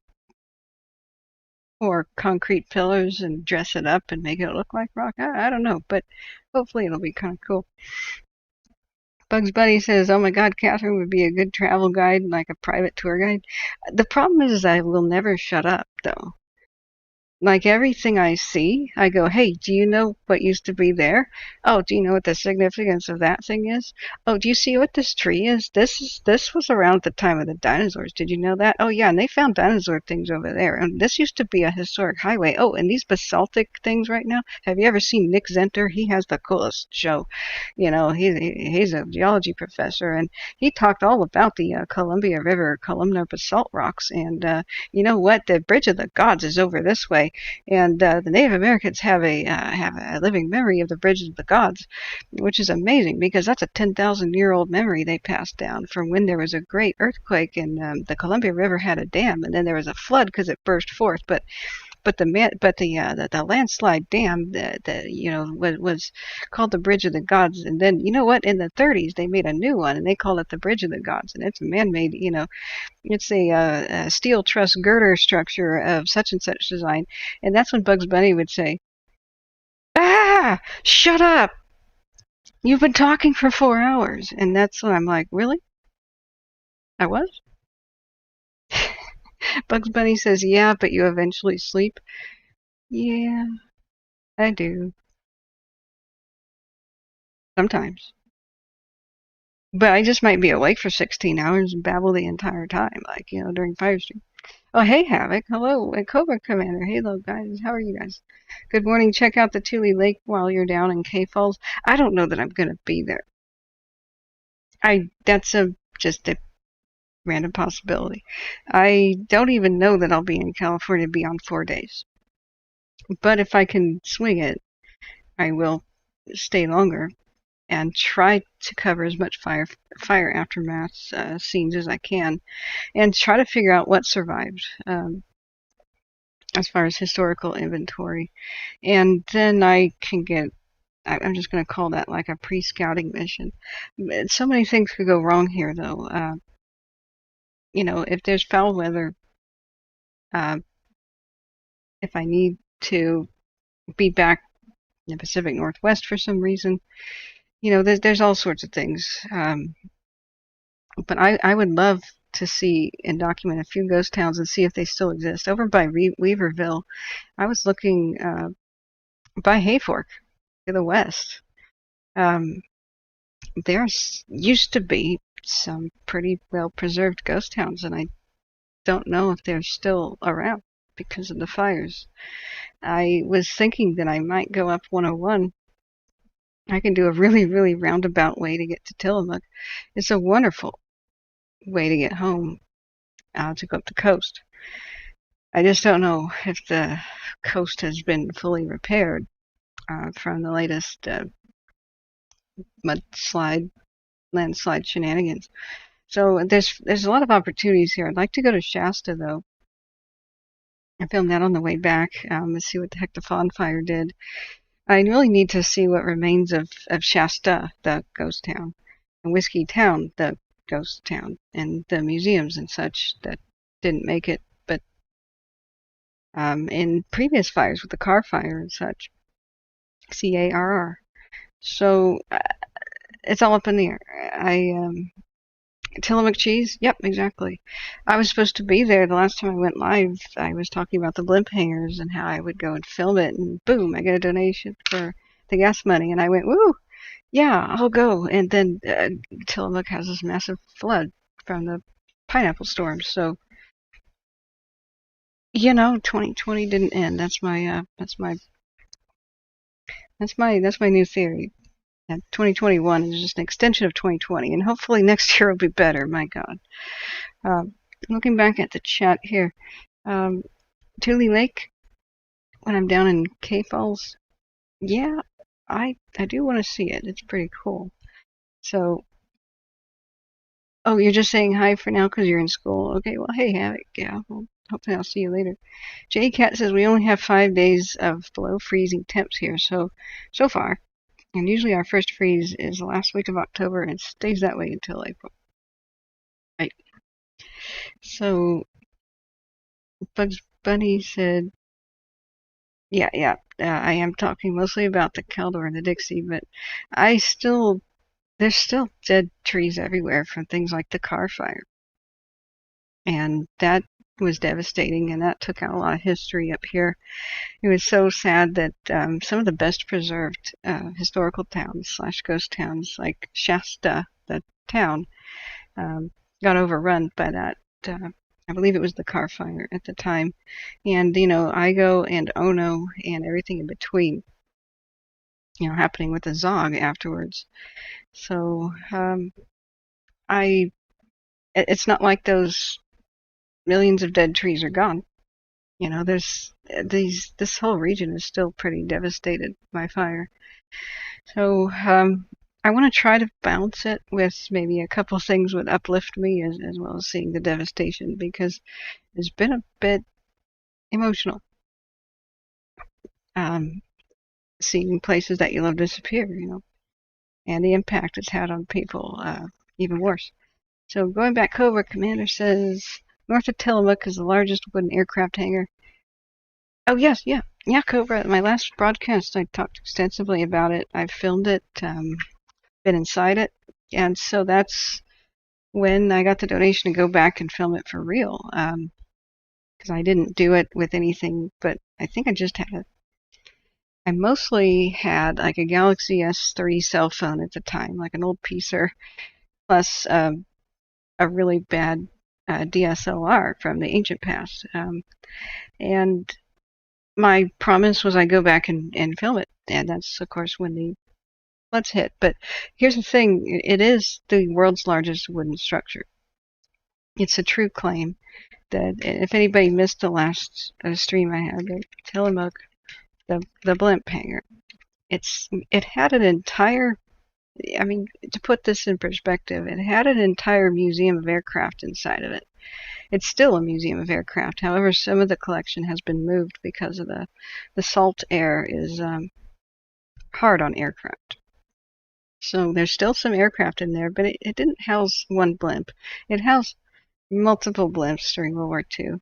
or concrete pillars and dress it up and make it look like rock. I don't know, but hopefully it'll be kind of cool. Bugs Bunny says, oh my God, Catherine would be a good travel guide, like a private tour guide. The problem is I will never shut up, though. Like everything I see, I go, hey, do you know what used to be there? Oh, do you know what the significance of that thing is? Oh, do you see what this tree is? This was around at the time of the dinosaurs. Did you know that? Oh yeah, and they found dinosaur things over there. And this used to be a historic highway. Oh, and these basaltic things right now. Have you ever seen Nick Zenter? He has the coolest show. You know, he's a geology professor, and he talked all about the Columbia River columnar basalt rocks. And you know what? The Bridge of the Gods is over this way. And the Native Americans have a living memory of the Bridge of the Gods, which is amazing because that's a 10,000-year-old memory they passed down from when there was a great earthquake and the Columbia River had a dam, and then there was a flood because it burst forth. But the landslide dam that you know was called the Bridge of the Gods, and then you know what, in the 30s they made a new one and they called it the Bridge of the Gods, and it's a man-made, you know, it's a steel truss girder structure of such and such design. And that's when Bugs Bunny would say, ah, shut up, you've been talking for 4 hours. And that's when I'm like, really? I was? Bugs Bunny says, yeah, but you eventually sleep. Yeah, I do. Sometimes. But I just might be awake for 16 hours and babble the entire time, like, you know, during Firestream. Oh, hey, Havoc. Hello. And Cobra Commander. Hello, guys. How are you guys? Good morning. Check out the Tule Lake while you're down in K Falls. I don't know that I'm going to be there. That's just a random possibility. I don't even know that I'll be in California beyond 4 days. But if I can swing it, I will stay longer and try to cover as much fire aftermath scenes as I can, and try to figure out what survived as far as historical inventory. And then I can get, I'm just going to call that like a pre-scouting mission. So many things could go wrong here, though. You know, if there's foul weather, if I need to be back in the Pacific Northwest for some reason, you know, there's all sorts of things. But I would love to see and document a few ghost towns and see if they still exist. Over by Weaverville, I was looking by Hayfork to the west. There's used to be some pretty well preserved ghost towns, and I don't know if they're still around because of the fires. I was thinking that I might go up 101. I can do a really, really roundabout way to get to Tillamook. It's a wonderful way to get home, to go up the coast. I just don't know if the coast has been fully repaired from the latest landslide shenanigans. So there's a lot of opportunities here. I'd like to go to Shasta, though. I filmed that on the way back to see what the heck the Fawn Fire did. I really need to see what remains of Shasta, the ghost town, and Whiskey Town, the ghost town, and the museums and such that didn't make it. But in previous fires with the Carr Fire and such, CARR. So it's all up in the air. Tillamook cheese? Yep, exactly. I was supposed to be there the last time I went live. I was talking about the blimp hangers and how I would go and film it, and boom, I get a donation for the gas money, and I went, woo, yeah, I'll go. And then Tillamook has this massive flood from the pineapple storm. So, 2020 didn't end. That's my new theory. 2021 is just an extension of 2020, and hopefully next year will be better. My God. Looking back at the chat here, Tule Lake, when I'm down in K Falls, yeah, I do want to see it. It's pretty cool. So, oh, you're just saying hi for now because you're in school. Okay, well, hey, Havoc, yeah, well, hopefully I'll see you later. J Cat says we only have 5 days of below freezing temps here, so far. And usually our first freeze is the last week of October and stays that way until April. Right. So Bugs Bunny said, yeah, I am talking mostly about the Caldor and the Dixie, but there's still dead trees everywhere from things like the Carr Fire. And that was devastating, and that took out a lot of history up here. It was so sad that some of the best preserved historical towns / ghost towns, like Shasta, the town, got overrun by that. I believe it was the Carr Fire at the time. And, Igo and Ono and everything in between, happening with the Zog afterwards. So it's not like those millions of dead trees are gone. This whole region is still pretty devastated by fire. So I want to try to balance it with maybe a couple things that uplift me as well as seeing the devastation, because it's been a bit emotional. Seeing places that you love disappear, and the impact it's had on people, even worse. So going back, Cobra Commander says, north of Tillamook is the largest wooden aircraft hangar. Oh, yes, yeah, Cobra. My last broadcast, I talked extensively about it. I filmed it, been inside it, and so that's when I got the donation to go back and film it for real, because I didn't do it with anything, but I think I mostly had like a Galaxy S3 cell phone at the time, like an old Pacer, plus a really bad DSLR from the ancient past. And my promise was I'd go back and film it, and that's, of course, when the floods hit. But here's the thing, it is the world's largest wooden structure. It's a true claim that, if anybody missed the last stream I had, the Tillamook, the blimp hangar, it had an entire, to put this in perspective, it had an entire museum of aircraft inside of it. It's still a museum of aircraft. However, some of the collection has been moved because of the salt air is hard on aircraft. So there's still some aircraft in there, but it didn't house one blimp. It housed multiple blimps during World War II.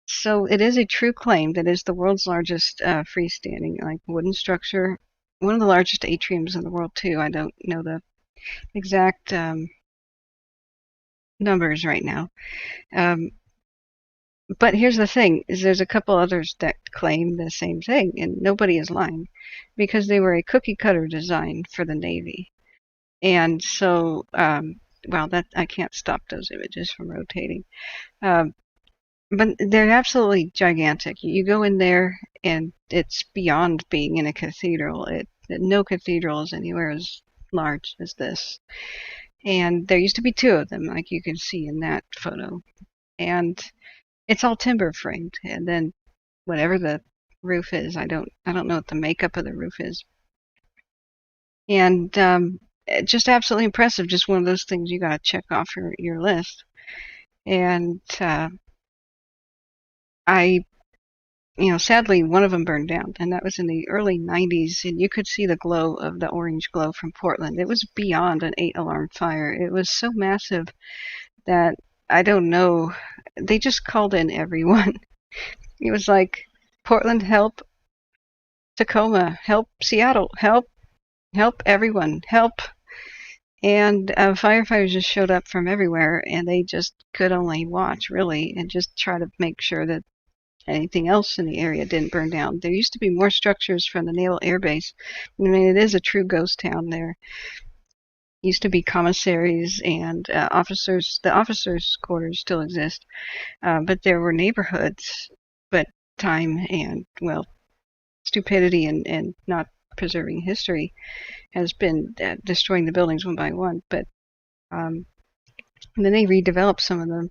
So it is a true claim that it's the world's largest freestanding wooden structure, one of the largest atriums in the world too. I don't know the exact numbers right now. Um, but here's the thing: is there's a couple others that claim the same thing, and nobody is lying, because they were a cookie cutter design for the Navy. And so, well, that I can't stop those images from rotating. Um, but they're absolutely gigantic. You go in there, and it's beyond being in a cathedral. No cathedral is anywhere as large as this. And there used to be two of them, like you can see in that photo. And it's all timber framed. And then whatever the roof is, I don't know what the makeup of the roof is. And just absolutely impressive. Just one of those things you got to check off your list. And I, sadly, one of them burned down, and that was in the early 90s. And you could see the glow of the orange glow from Portland. It was beyond an 8 alarm fire. It was so massive that I don't know. They just called in everyone. It was like, Portland, help; Tacoma, help; Seattle, help everyone, help. And firefighters just showed up from everywhere, and they just could only watch, really, and just try to make sure that anything else in the area didn't burn down. There used to be more structures from the Naval Air Base. I mean, it is a true ghost town there. Used to be commissaries and officers. The officers' quarters still exist, but there were neighborhoods. But time and, well, stupidity and not preserving history has been destroying the buildings one by one. But um, then they redeveloped some of them.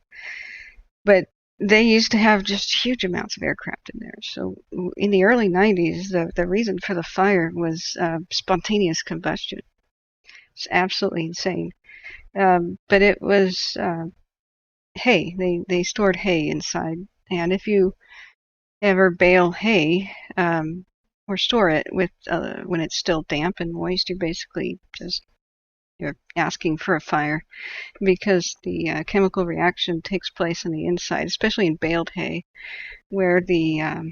But they used to have just huge amounts of aircraft in there. So in the early 90s, the reason for the fire was spontaneous combustion. It's absolutely insane. But it was hay. They stored hay inside. And if you ever bale hay, or store it with when it's still damp and moist, you're asking for a fire, because the chemical reaction takes place on the inside, especially in baled hay, where the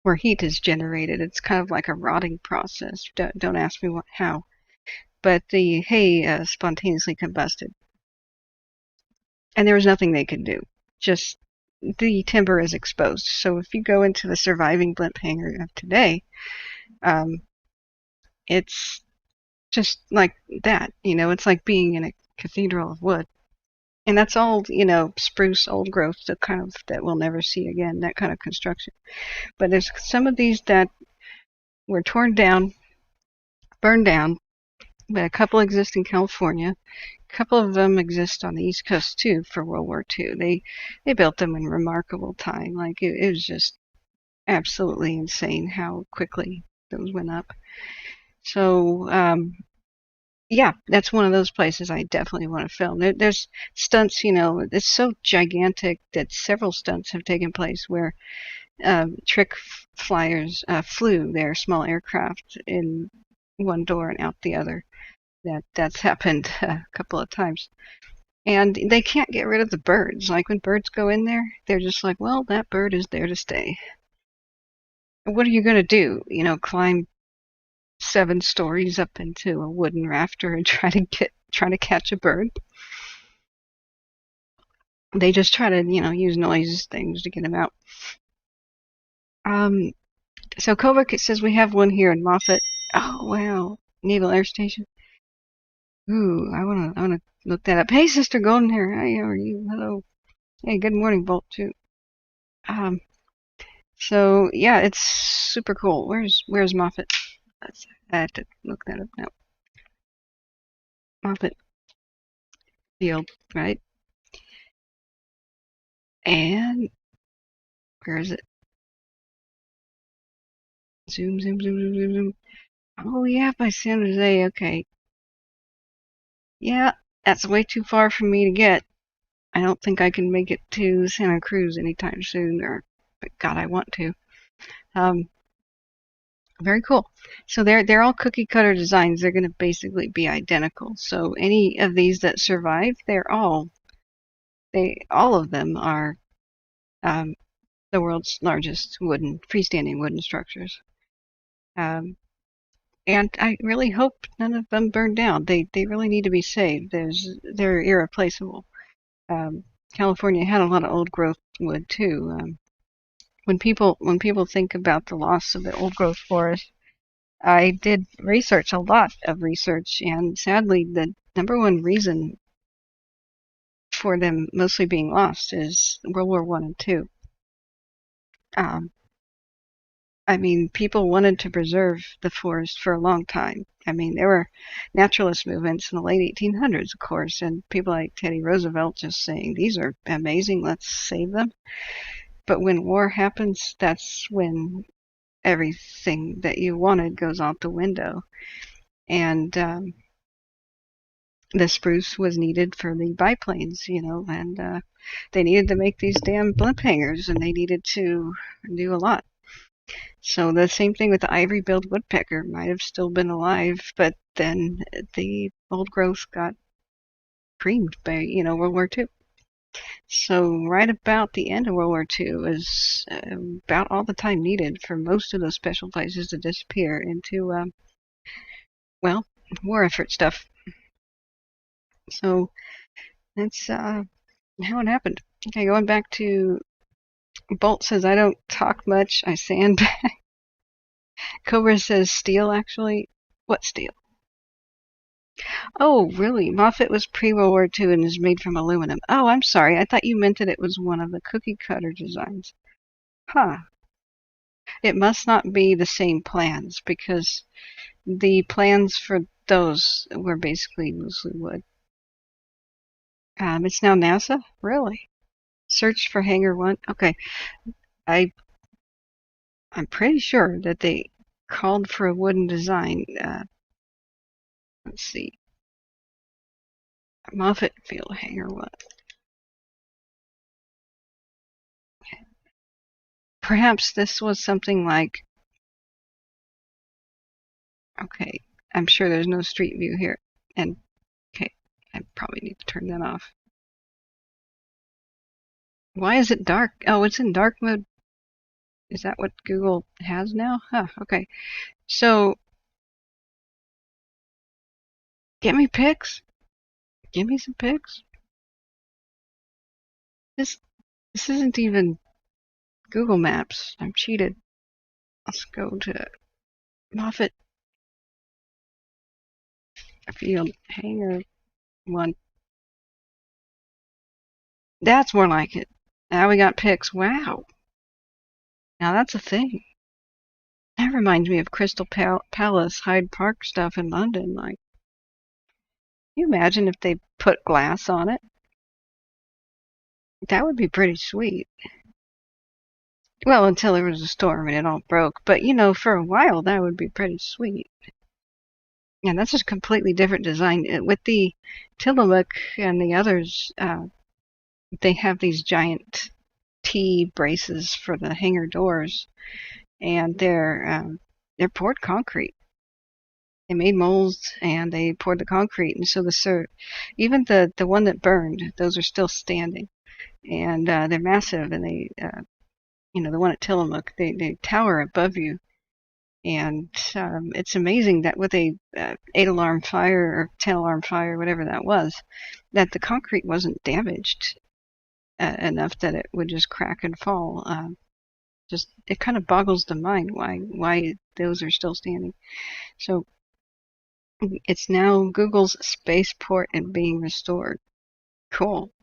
where heat is generated. It's kind of like a rotting process. Don't ask me how, but the hay spontaneously combusted, and there was nothing they could do. Just the timber is exposed. So if you go into the surviving blimp hangar of today, um, it's just like that. It's like being in a cathedral of wood. And that's all, spruce, old growth, the kind of that we'll never see again, that kind of construction. But there's some of these that were torn down, burned down, but a couple exist in California. A couple of them exist on the East Coast too for World War II. They built them in remarkable time. Like it was just absolutely insane how quickly those went up. So yeah, that's one of those places I definitely want to film. There's stunts, it's so gigantic that several stunts have taken place where trick flyers flew their small aircraft in one door and out the other. That's happened a couple of times. And they can't get rid of the birds. Like when birds go in there, they're just like, well, that bird is there to stay. What are you going to do? Climb 7 stories up into a wooden rafter and try to catch a bird? They just try to, use noise things to get them out. So Kovac says we have one here in Moffett. Oh wow, Naval Air Station. Ooh, I wanna look that up. Hey, Sister Golden Hair. Hi, how are you? Hello. Hey, good morning, Bolt too. Um, so yeah, it's super cool. Where's Moffett? I have to look that up now. Moffett Field, right? And where is it? Zoom, zoom, zoom, zoom, zoom, zoom. Oh yeah, by San Jose. Okay. Yeah, that's way too far for me to get. I don't think I can make it to Santa Cruz anytime soon, but God, I want to. Um, Very cool. So they're all cookie cutter designs. They're going to basically be identical. So any of these that survive, all of them are um, the world's largest freestanding wooden structures. Um, and I really hope none of them burn down. They really need to be saved. They're irreplaceable. Um, California had a lot of old growth wood too. When people think about the loss of the old growth forest, I did research, a lot of research, and sadly, the number one reason for them mostly being lost is World War One and Two. Um, I mean, people wanted to preserve the forest for a long time. I mean, there were naturalist movements in the late 1800s, of course, and people like Teddy Roosevelt just saying, these are amazing, let's save them. But when war happens, that's when everything that you wanted goes out the window. And the spruce was needed for the biplanes, and they needed to make these damn blimp hangers, and they needed to do a lot. So the same thing with the ivory-billed woodpecker, might have still been alive, but then the old growth got creamed by, World War II. So right about the end of World War II is about all the time needed for most of those special places to disappear into, well, war effort stuff. So that's how it happened. Okay, going back to Bolt says, I don't talk much, I sandbag. Cobra says steel, actually. What steel? Oh, really? Moffat was pre-World War II and is made from aluminum. Oh, I'm sorry. I thought you meant that it was one of the cookie cutter designs. Huh. It must not be the same plans because the plans for those were basically mostly wood. It's now NASA? Really? Search for Hangar 1? Okay. I, I'm pretty sure that they called for a wooden design. Let's see. Moffat Field Hangar 1. Perhaps this was something like, okay, I'm sure there's no street view here. And, okay, I probably need to turn that off. Why is it dark? Oh, it's in dark mode. Is that what Google has now? Huh, okay. So, get me pics. Give me some pics. This this isn't even Google Maps. I'm cheated. Let's go to Moffat Field Hangar 1. That's more like it. Now we got pics. Wow. Now that's a thing. That reminds me of Crystal Palace, Hyde Park stuff in London. Like, can you imagine if they put glass on it? That would be pretty sweet. Well, until there was a storm and it all broke. But, for a while, that would be pretty sweet. And that's just a completely different design. With the Tillamook and the others, they have these giant T braces for the hangar doors, and they're poured concrete. They made molds and they poured the concrete, and so even the one that burned, those are still standing, and they're massive, and the one at Tillamook, they tower above you, and it's amazing that with a 8 alarm fire or 10 alarm fire, whatever that was, that the concrete wasn't damaged enough that it would just crack and fall. Just it kind of boggles the mind why those are still standing. So it's now Google's spaceport and being restored. Cool.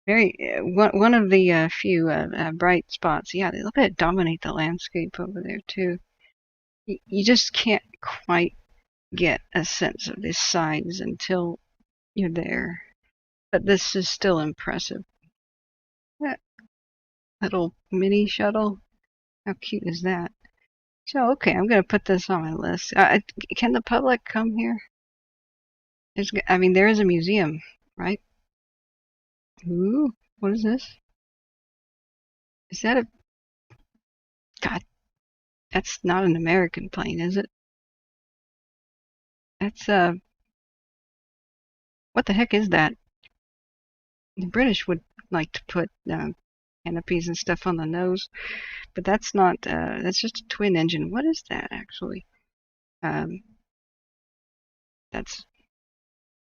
Very one of the few bright spots. Yeah, look at it dominate the landscape over there too. You just can't quite get a sense of this size until you're there. But this is still impressive. That little mini shuttle. How cute is that? So, okay, I'm going to put this on my list. Can the public come here? I mean, there is a museum, right? Ooh, what is this? Is that a... God, that's not an American plane, is it? That's, what the heck is that? The British would like to put canopies and stuff on the nose, but that's not, that's just a twin engine. What is that, actually? Um, that's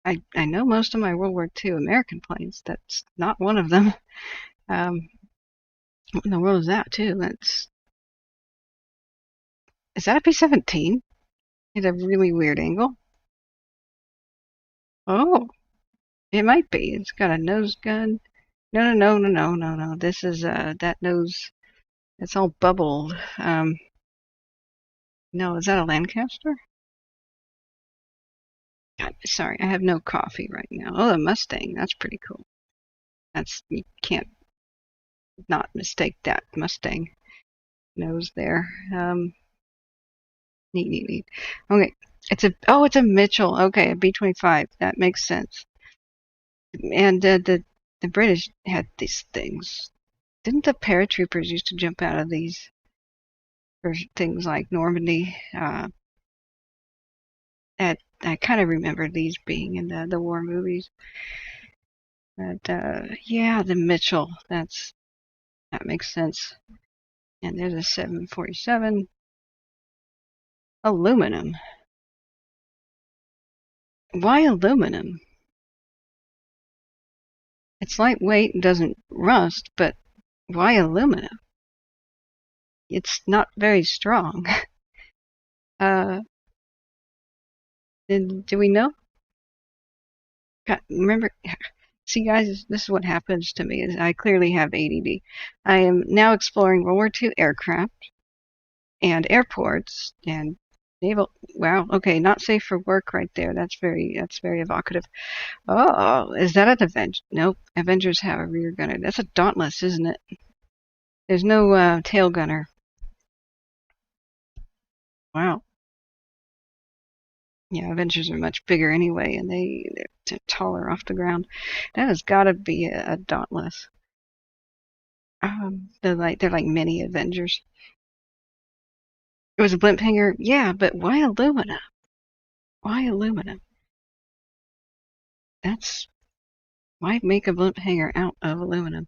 I know most of my World War II American planes. That's not one of them. What in the world is that too? Is that a B-17? It's a really weird angle. Oh, it might be. It's got a nose gun. No, no, no, no, no, no, no. This is that nose. It's all bubbled. No, is that a Lancaster? God, sorry, I have no coffee right now. Oh, a Mustang. That's pretty cool. You can't not mistake that Mustang nose there. Neat, neat, neat. Okay, it's a Mitchell. Okay, a B-25. That makes sense. And the British had these things. Didn't the paratroopers used to jump out of these for things like Normandy? I kind of remember these being in the war movies. But yeah, the Mitchell. That makes sense. And there's a 747 aluminum. Why aluminum? It's lightweight and doesn't rust, but why aluminum? It's not very strong. uh, do we know? God, remember, see guys, this is what happens to me is I clearly have ADD. I am now exploring World War II aircraft and airports and naval. Wow, okay, not safe for work right there. That's very evocative. Oh, is that an Avenger? Nope, Avengers have a rear gunner. That's a Dauntless, isn't it? There's no tail gunner. Wow. Yeah, Avengers are much bigger anyway, and they're taller off the ground. That has got to be a Dauntless. They're like mini Avengers. It was a blimp hanger, yeah, but why aluminum? Why aluminum? That's why make a blimp hanger out of aluminum?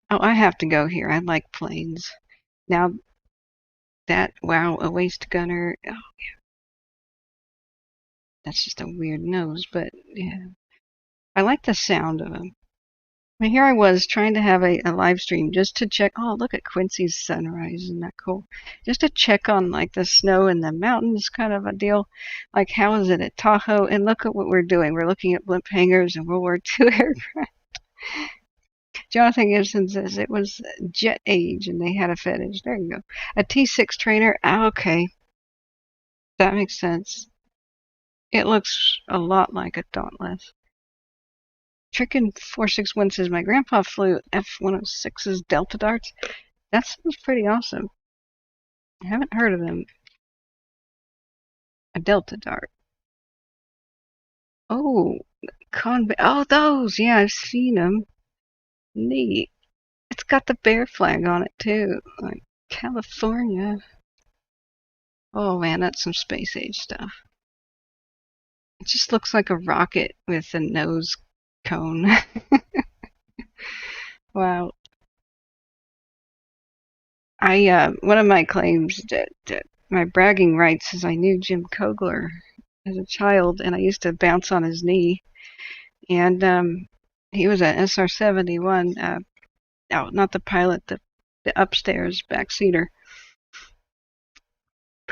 Oh, I have to go here. I like planes. Now wow, a waist gunner. Oh, that's just a weird nose, but yeah, I like the sound of them. And here I was trying to have a live stream just to check. Oh, look at Quincy's sunrise. Isn't that cool? Just to check on like the snow in the mountains kind of a deal. Like, how is it at Tahoe? And look at what we're doing. We're looking at blimp hangars and World War II aircraft. Jonathan Gibson says it was jet age and they had a fetish. There you go. A T6 trainer. Ah, okay. That makes sense. It looks a lot like a Dauntless. Trickin 461 says my grandpa flew F-106's Delta Darts. That sounds pretty awesome. I haven't heard of them. A Delta Dart. Oh, oh, those. Yeah, I've seen them. Neat. It's got the bear flag on it too. Like California. Oh man, that's some space age stuff. It just looks like a rocket with a nose cone. Wow. One of my claims that my bragging rights is I knew Jim Kogler as a child, and I used to bounce on his knee. And he was an SR-71. No, not the pilot, the upstairs backseater,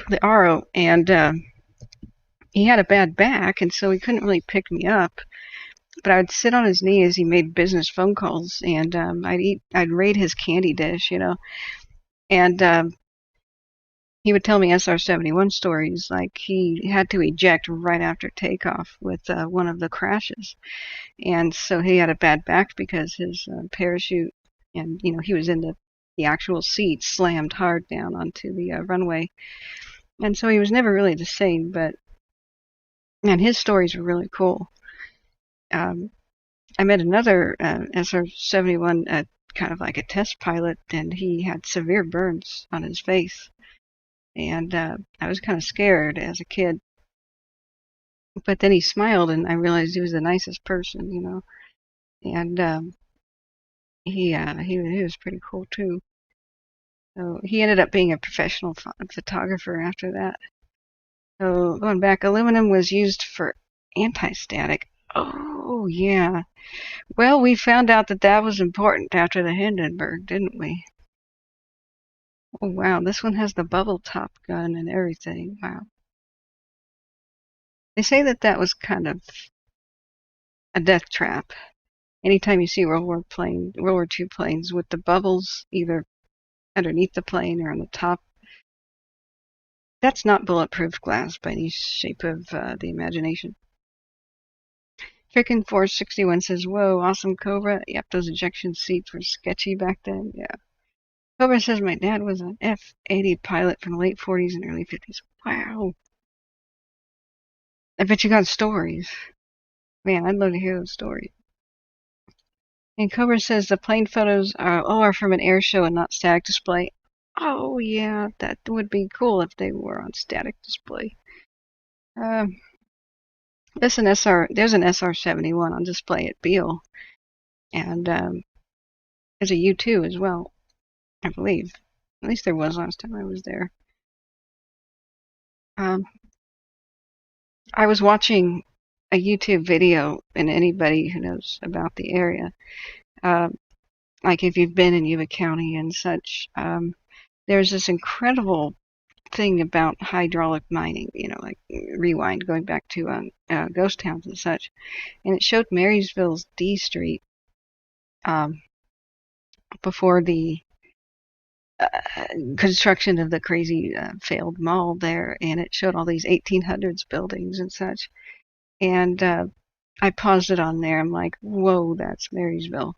the RO, and he had a bad back, and so he couldn't really pick me up. But I would sit on his knee as he made business phone calls, and I'd raid his candy dish, and he would tell me SR-71 stories, like he had to eject right after takeoff with one of the crashes, and so he had a bad back because his parachute, and he was in the actual seat, slammed hard down onto the runway, and so he was never really the same. But and his stories were really cool. I met another SR-71, kind of like a test pilot, and he had severe burns on his face. And I was kind of scared as a kid. But then he smiled, and I realized he was the nicest person. And he was pretty cool too. So he ended up being a professional photographer after that. So going back, aluminum was used for Anti-static. Oh, yeah. Well, we found out that that was important after the Hindenburg, didn't we? Oh, wow. This one has the bubble top gun and everything. Wow. They say that that was kind of a death trap. Anytime you see World War II planes with the bubbles either underneath the plane or on the top, that's not bulletproof glass by any shape of the imagination. Chicken 461 says, "Whoa, awesome Cobra. Yep, those ejection seats were sketchy back then." Yeah. Cobra says, "My dad was an F-80 pilot from the late 40s and early 50s." Wow. I bet you got stories. Man, I'd love to hear those stories. And Cobra says the plane photos are from an air show and not static display. Oh, yeah, that would be cool if they were on static display. Um, there's an SR-71 on display at Beale, and there's a U-2 as well, I believe. At least there was last time I was there. Um, I was watching a YouTube video, and anybody who knows about the area, uh, like if you've been in Yuba County and such, there's this incredible thing about hydraulic mining, like rewind, going back to ghost towns and such. And it showed Marysville's D Street um, before the uh, construction of the crazy failed mall there, and it showed all these 1800s buildings and such. And I paused it on there. I'm like, whoa, that's Marysville.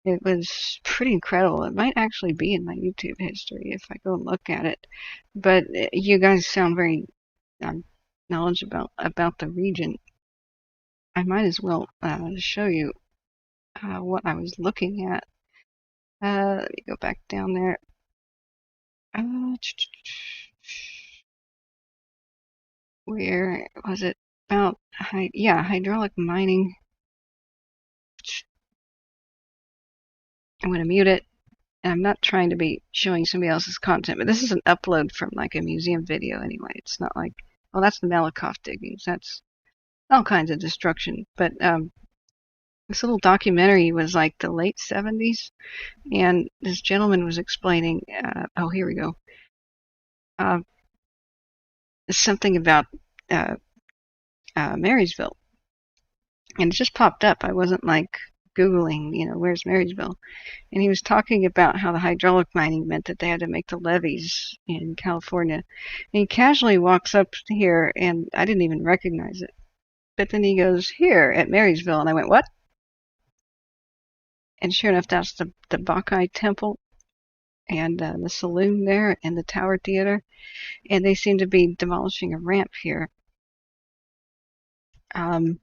It was pretty incredible. It might actually be in my YouTube history if I go and look at it. But you guys sound very knowledgeable about the region. I might as well show you what I was looking at. Let me go back down there. Where was it? About hydraulic mining. I'm going to mute it. And I'm not trying to be showing somebody else's content, but this is an upload from like a museum video anyway. It's not like, well, that's the Malakoff diggings. That's all kinds of destruction. But this little documentary was like the late 70s, and this gentleman was explaining, oh, here we go, uh, something about uh, Marysville. And it just popped up. I wasn't like Googling, where's Marysville? And he was talking about how the hydraulic mining meant that they had to make the levees in California. And he casually walks up here, and I didn't even recognize it. But then he goes, "Here at Marysville." And I went, "What?" And sure enough, that's the Bacchae Temple and the saloon there and the Tower Theater. And they seem to be demolishing a ramp here. And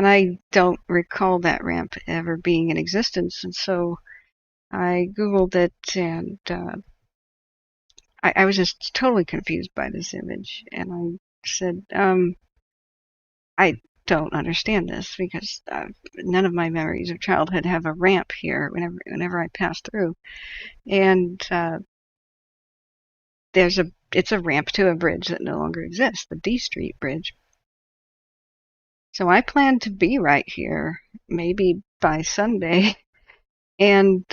I don't recall that ramp ever being in existence. And so I Googled it, and I was just totally confused by this image. And I said, I don't understand this because none of my memories of childhood have a ramp here whenever I pass through. And it's a ramp to a bridge that no longer exists, the D Street Bridge. So I plan to be right here, maybe by Sunday, and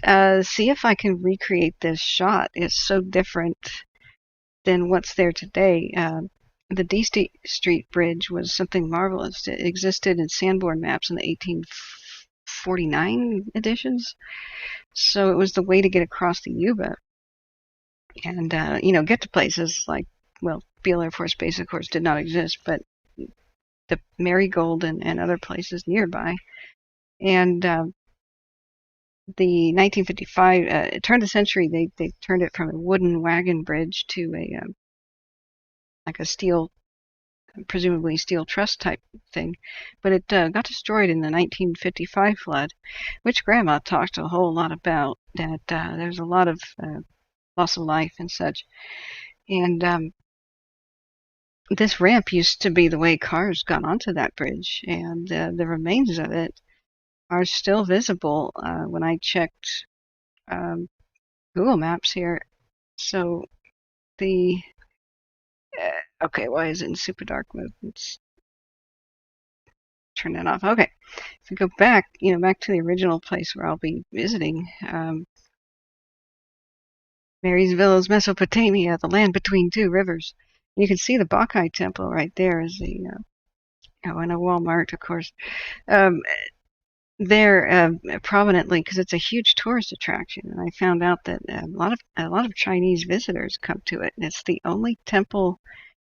see if I can recreate this shot. It's so different than what's there today. The D Street Bridge was something marvelous. It existed in Sanborn maps in the 1849 editions, so it was the way to get across the Yuba and get to places like, well, Beale Air Force Base, of course, did not exist, but the Marigold and other places nearby. And the 1955 turn of the century, they turned it from a wooden wagon bridge to a like a steel, presumably steel truss type thing. But it got destroyed in the 1955 flood, which Grandma talked a whole lot about. That there's a lot of loss of life and such. And this ramp used to be the way cars got onto that bridge, and the remains of it are still visible when I checked um, Google Maps here. So the okay, why is it in super dark mode? turn that off. Okay, if we go back, back to the original place where I'll be visiting, Marysville is Mesopotamia, the land between two rivers. You can see the Bacchae Temple right there is and a Walmart, of course. Um, there prominently because it's a huge tourist attraction, and I found out that a lot of Chinese visitors come to it, and it's the only temple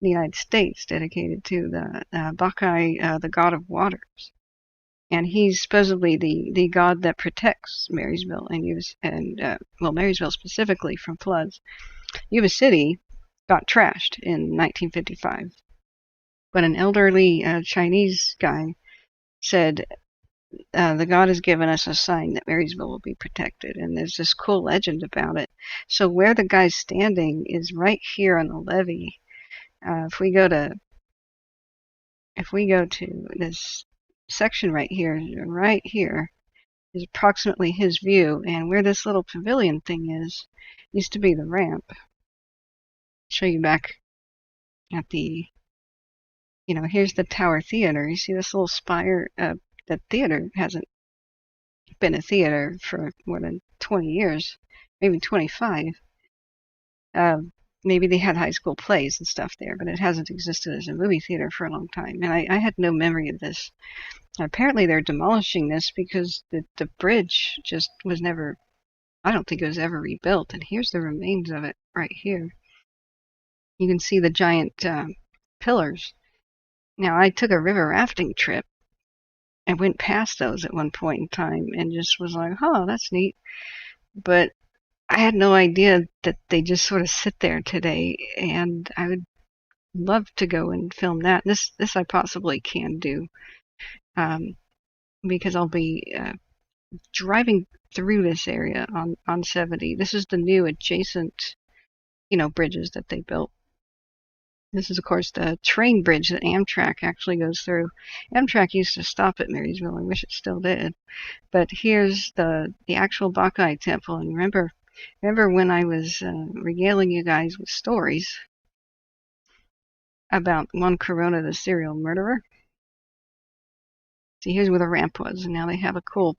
in the United States dedicated to the Bacchae, the god of waters, and he's supposedly the god that protects Marysville and Marysville specifically from floods. Yuba City got trashed in 1955, but an elderly Chinese guy said, the god has given us a sign that Marysville will be protected, and there's this cool legend about it. So where the guy's standing is right here on the levee. If we go to this section right here is approximately his view, and where this little pavilion thing is used to be the ramp. I'll show you back at the, here's the Tower Theater. You see this little spire? The theater hasn't been a theater for more than 20 years, maybe 25. Maybe they had high school plays and stuff there, but it hasn't existed as a movie theater for a long time. And I had no memory of this. Apparently they're demolishing this because the bridge just was never, I don't think it was ever rebuilt. And here's the remains of it right here. You can see the giant pillars. Now, I took a river rafting trip and went past those at one point in time and just was like, oh, that's neat. But I had no idea that they just sort of sit there today, and I would love to go and film that. This I possibly can do, because I'll be driving through this area on 70. This is the new adjacent, bridges that they built. This is, of course, the train bridge that Amtrak actually goes through. Amtrak used to stop at Marysville. I wish it still did. But here's the actual Bacchae Temple. And remember when I was regaling you guys with stories about Juan Corona, the serial murderer? See, here's where the ramp was. And now they have a cool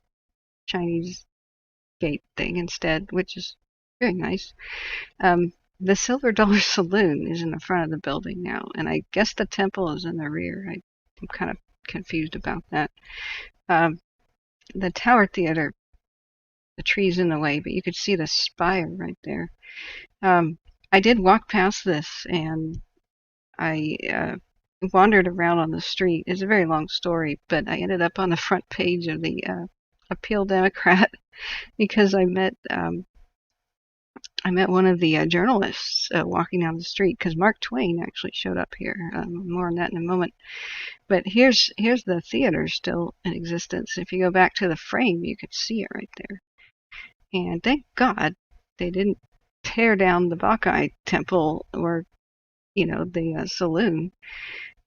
Chinese gate thing instead, which is very nice. The Silver Dollar Saloon is in the front of the building now, and I guess the temple is in the rear. I'm kind of confused about that. The Tower Theater, the tree's in the way, but you could see the spire right there. I did walk past this, and I wandered around on the street. It's a very long story, but I ended up on the front page of the Appeal Democrat because I met one of the journalists walking down the street, because Mark Twain actually showed up here. More on that in a moment. But here's the theater still in existence. If you go back to the frame, you could see it right there. And thank God they didn't tear down the Bacchae Temple or, the saloon,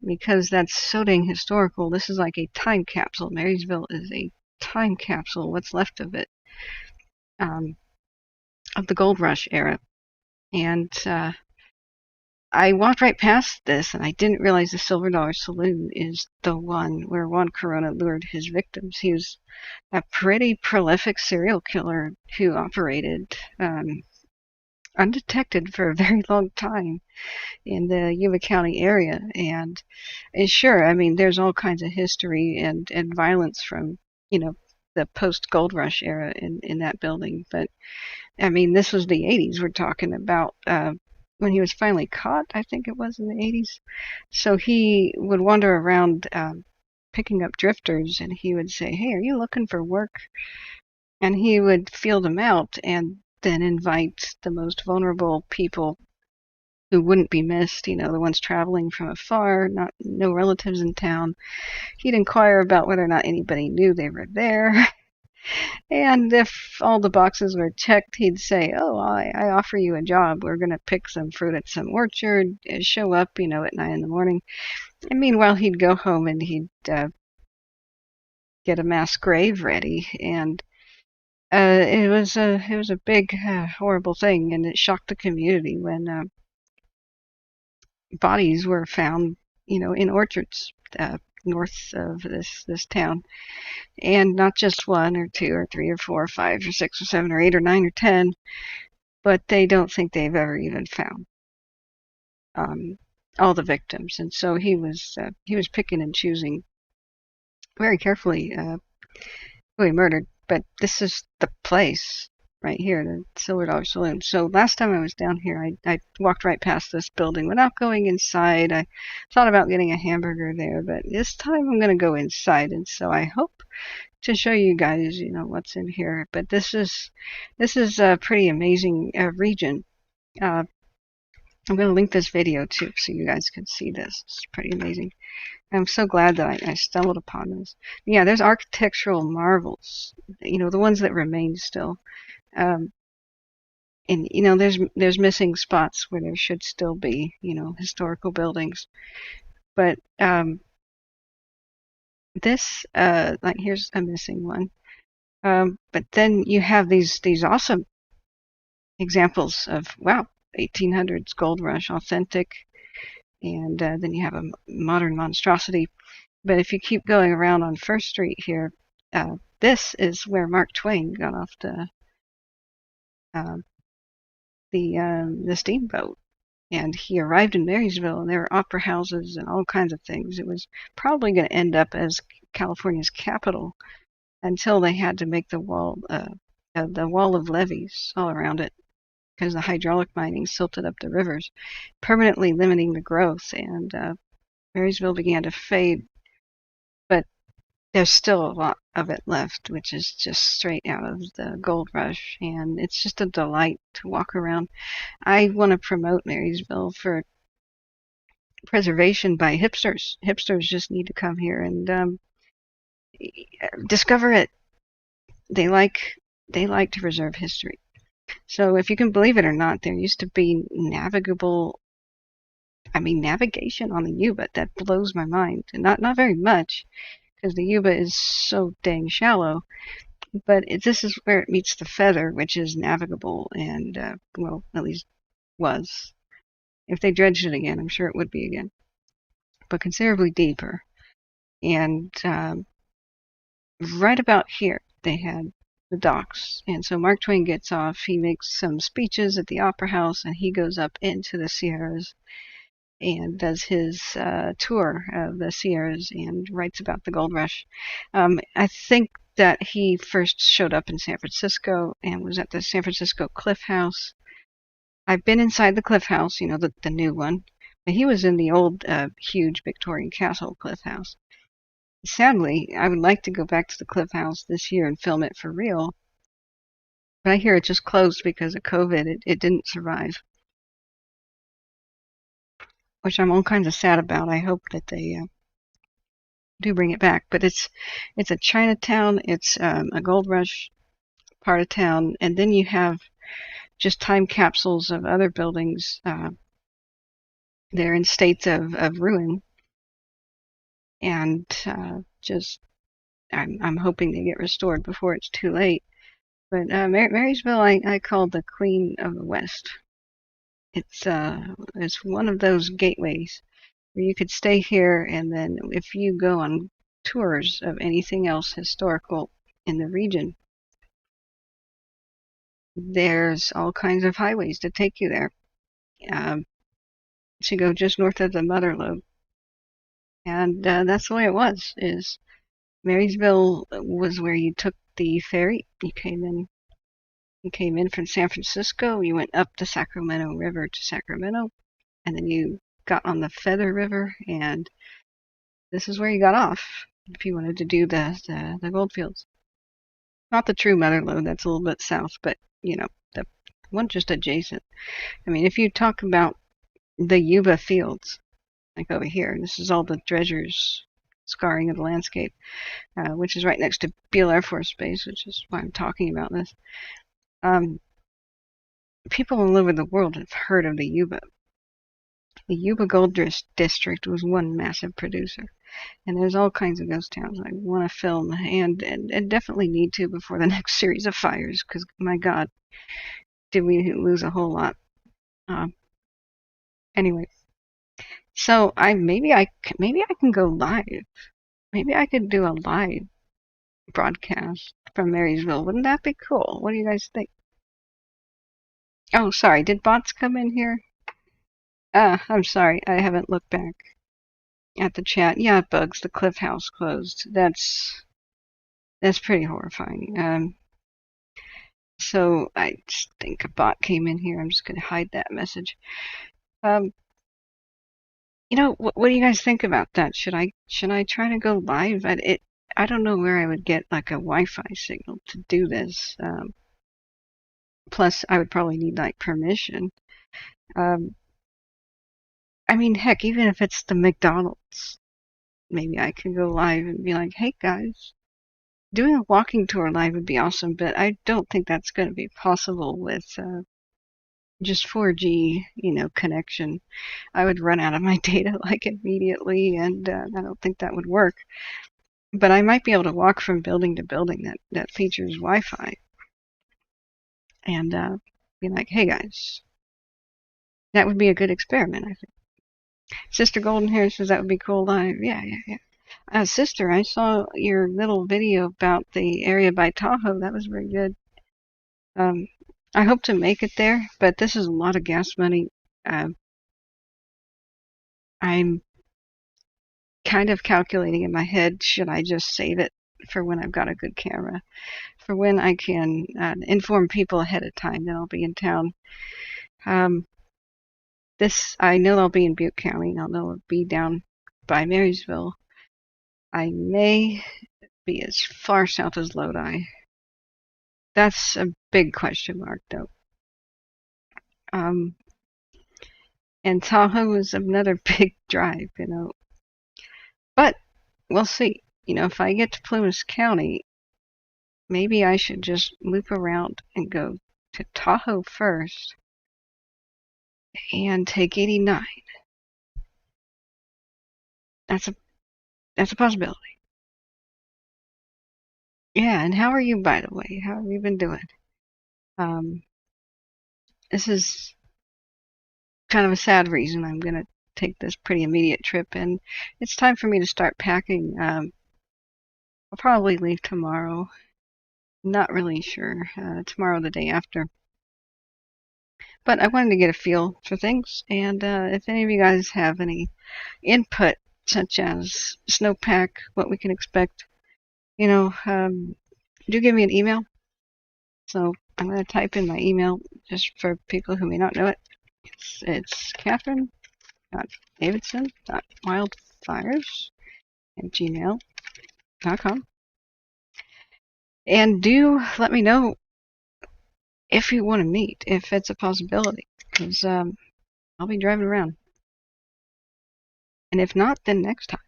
because that's so dang historical. This is like a time capsule. Marysville is a time capsule, what's left of it. Of the Gold Rush era. And I walked right past this, and I didn't realize the Silver Dollar Saloon is the one where Juan Corona lured his victims. He was a pretty prolific serial killer who operated undetected for a very long time in the Yuba County area. And sure, I mean, there's all kinds of history and violence from, the post-Gold Rush era in that building. But I mean, this was the 80s we're talking about, when he was finally caught, I think it was in the 80s. So he would wander around picking up drifters, and he would say, hey, are you looking for work? And he would feel them out and then invite the most vulnerable people who wouldn't be missed, the ones traveling from afar, no relatives in town. He'd inquire about whether or not anybody knew they were there. And if all the boxes were checked, he'd say, oh, I offer you a job. We're going to pick some fruit at some orchard, show up, at 9 in the morning. And meanwhile, he'd go home and he'd get a mass grave ready. And it was a big, horrible thing, and it shocked the community when bodies were found, in orchards. north of this town, and not just one or two or three or four or five or six or seven or eight or nine or 10, but they don't think they've ever even found um, all the victims. And so he was picking and choosing very carefully who he murdered. But this is the place right here, the Silver Dollar Saloon. So last time I was down here, I walked right past this building without going inside. I thought about getting a hamburger there, but this time I'm going to go inside. And so I hope to show you guys, what's in here. But this is a pretty amazing region. I'm going to link this video too, so you guys can see this. It's pretty amazing. I'm so glad that I stumbled upon this. Yeah, there's architectural marvels, the ones that remain still. Um, and there's missing spots where there should still be, historical buildings. But this, like, here's a missing one. But then you have these awesome examples of, wow, 1800s gold rush, authentic, and then you have a modern monstrosity. But if you keep going around on First Street here, this is where Mark Twain got off uh, the steamboat, and he arrived in Marysville, and there were opera houses and all kinds of things. It was probably going to end up as California's capital until they had to make the wall of levees all around it, because the hydraulic mining silted up the rivers, permanently limiting the growth, and Marysville began to fade. But there's still a lot of it left, which is just straight out of the gold rush, and it's just a delight to walk around. I want to promote Marysville for preservation by hipsters. Hipsters just need to come here and discover it. They like to preserve history. So if you can believe it or not, there used to be navigation on the Yuba. That blows my mind. And not very much, because the Yuba is so dang shallow. But this is where it meets the Feather, which is navigable, and well, at least was. If they dredged it again, I'm sure it would be again, but considerably deeper. And right about here, they had the docks. And so Mark Twain gets off. He makes some speeches at the Opera House, and he goes up into the Sierras and does his tour of the Sierras and writes about the gold rush. I think that he first showed up in San Francisco and was at the San Francisco Cliff House. I've been inside the Cliff House, the new one. But he was in the old, huge Victorian Castle Cliff House. Sadly, I would like to go back to the Cliff House this year and film it for real. But I hear it just closed because of COVID. It didn't survive, which I'm all kinds of sad about. I hope that they do bring it back. But it's a Chinatown. It's a gold rush part of town, and then you have just time capsules of other buildings. They're in states of ruin, and I'm hoping they get restored before it's too late. But Marysville, I call the Queen of the West. It's one of those gateways where you could stay here, and then if you go on tours of anything else historical in the region, there's all kinds of highways to take you there. To go just north of the Mother Lode, and that's the way it was. Is Marysville was where you took the ferry. You came in from San Francisco. You went up the Sacramento River to Sacramento, and then you got on the Feather River, and this is where you got off if you wanted to do the gold fields. Not the true Mother Lode, that's a little bit south, but the one just adjacent. I mean, if you talk about the Yuba fields, like over here, this is all the dredgers scarring of the landscape, which is right next to Beale Air Force Base, which is why I'm talking about this. People all over the world have heard of the Yuba. The Yuba Gold District was one massive producer, and there's all kinds of ghost towns I want to film and definitely need to before the next series of fires, because my God, did we lose a whole lot. Anyway, So maybe I can go live. Maybe I could do a live broadcast from Marysville. Wouldn't that be cool? What do you guys think? Oh, sorry. Did bots come in here? I'm sorry. I haven't looked back at the chat. Yeah, Bugs, the Cliff House closed. That's pretty horrifying. So I just think a bot came in here. I'm just going to hide that message. Um, what do you guys think about that? Should I try to go live? I don't know where I would get like a Wi-Fi signal to do this. Plus, I would probably need like permission. Um, I mean, heck, even if it's the McDonald's, maybe I could go live and be like, "Hey guys, doing a walking tour live would be awesome." But I don't think that's going to be possible with just 4G, connection. I would run out of my data like immediately, and I don't think that would work. But I might be able to walk from building to building that features Wi-Fi, and be like, "Hey guys," that would be a good experiment, I think. Sister Golden Hair says that would be cool live. Yeah, yeah, yeah. Sister, I saw your little video about the area by Tahoe. That was very good. Um, I hope to make it there, but this is a lot of gas money. Uh, I'm kind of calculating in my head, should I just save it for when I've got a good camera, for when I can inform people ahead of time that I'll be in town. I know I'll be in Butte County. I'll know I'll be down by Marysville. I may be as far south as Lodi. That's a big question mark, though. And Tahoe is another big drive, But we'll see. If I get to Plumas County, maybe I should just loop around and go to Tahoe first and take 89. That's a possibility. Yeah, and how are you, by the way? How have you been doing? This is kind of a sad reason I'm going to take this pretty immediate trip, and it's time for me to start packing. I'll probably leave tomorrow. Not really sure. Tomorrow or the day after. But I wanted to get a feel for things, and if any of you guys have any input, such as snowpack, what we can expect, do give me an email. So I'm going to type in my email just for people who may not know it. It's Catherine.davidson.wildfires@gmail.com. And do let me know if you want to meet, if it's a possibility, because I'll be driving around. And if not, then next time.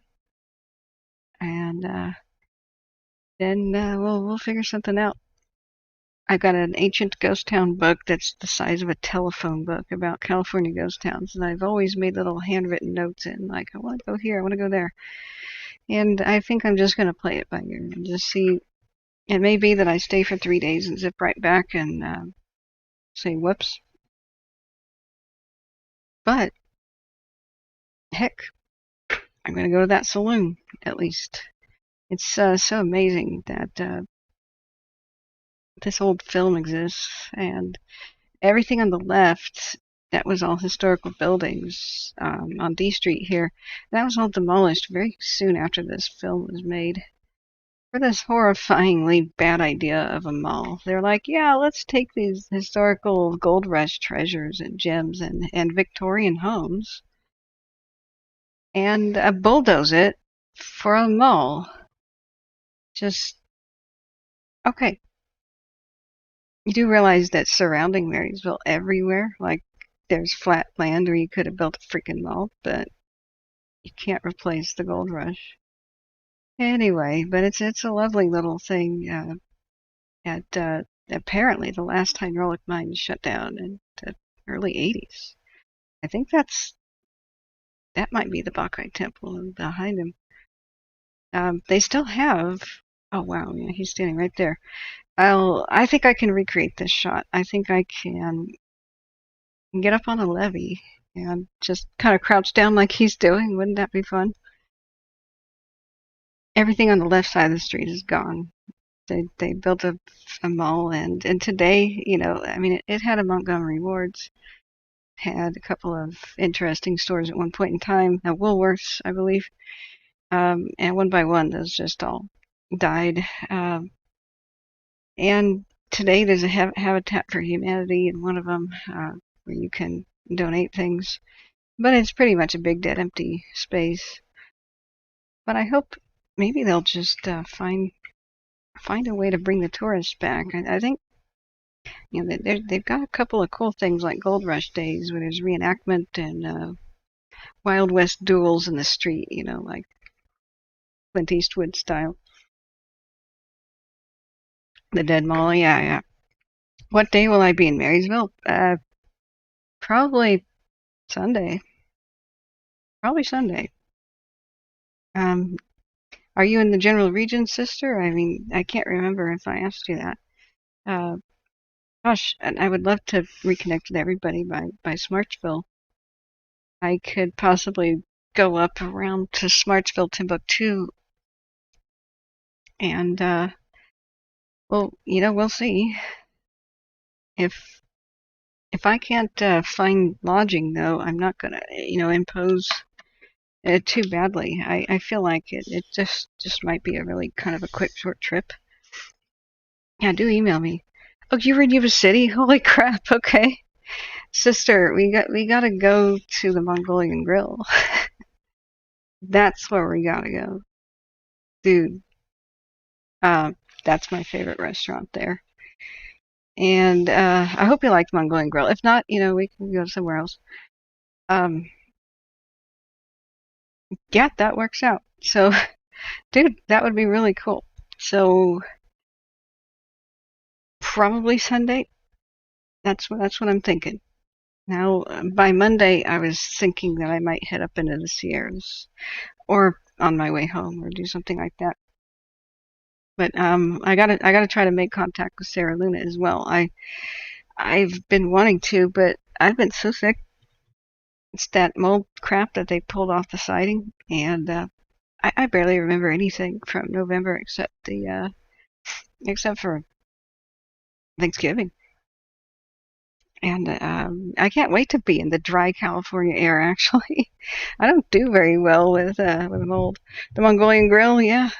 And then we'll figure something out. I've got an ancient ghost town book that's the size of a telephone book about California ghost towns, and I've always made little handwritten notes in, like, I want to go here, I want to go there. And I think I'm just going to play it by ear and just see. It may be that I stay for 3 days and zip right back and say whoops. But heck, I'm going to go to that saloon, at least. It's so amazing that this old film exists, and everything on the left, that was all historical buildings on D Street here. That was all demolished very soon after this film was made. For this horrifyingly bad idea of a mall. They're like, yeah, let's take these historical gold rush treasures and gems and Victorian homes and bulldoze it for a mall. Just, okay. You do realize that surrounding Marysville everywhere, like there's flat land where you could have built a freaking mall, but you can't replace the gold rush. Anyway, but it's a lovely little thing at apparently the last hydraulic mine shut down in the early 80s. I think that might be the Bacchae Temple behind him. They still have. Oh wow, yeah, he's standing right there. I think I can recreate this shot. I think I can get up on a levee and just kind of crouch down like he's doing. Wouldn't that be fun? Everything on the left side of the street is gone. They built a mall, and today, I mean, it had a Montgomery Wards, had a couple of interesting stores at one point in time, a Woolworths, I believe, and one by one, those just all died. And today there's a Habitat for Humanity in one of them, where you can donate things, but it's pretty much a big dead empty space. But I hope maybe they'll just find a way to bring the tourists back. I think they've got a couple of cool things like Gold Rush Days, where there's reenactment and Wild West duels in the street, like Clint Eastwood style. The Dead Mall, yeah, yeah. What day will I be in Marysville? Probably Sunday. Probably Sunday. Um, are you in the general region, sister? I mean, I can't remember if I asked you that. Uh, Gosh, and I would love to reconnect with everybody by Smartsville. I could possibly go up around to Smartsville, Timbuktu, and well, we'll see. If I can't find lodging, though, I'm not gonna, impose it too badly. I feel like it just might be a really kind of a quick, short trip. Yeah, do email me. Oh, you were in Yuba City? Holy crap! Okay, sister, we gotta go to the Mongolian Grill. That's where we gotta go, dude. Uh, that's my favorite restaurant there. And I hope you liked Mongolian Grill. If not, we can go somewhere else. Um, yeah, that works out. So, dude, that would be really cool. So, probably Sunday. That's what I'm thinking. Now, by Monday, I was thinking that I might head up into the Sierras or on my way home or do something like that. But I gotta try to make contact with Sarah Luna as well. I've been wanting to, but I've been so sick. It's that mold crap that they pulled off the siding, and I barely remember anything from November except for Thanksgiving. And I can't wait to be in the dry California air. Actually, I don't do very well with mold. The Mongolian Grill, yeah,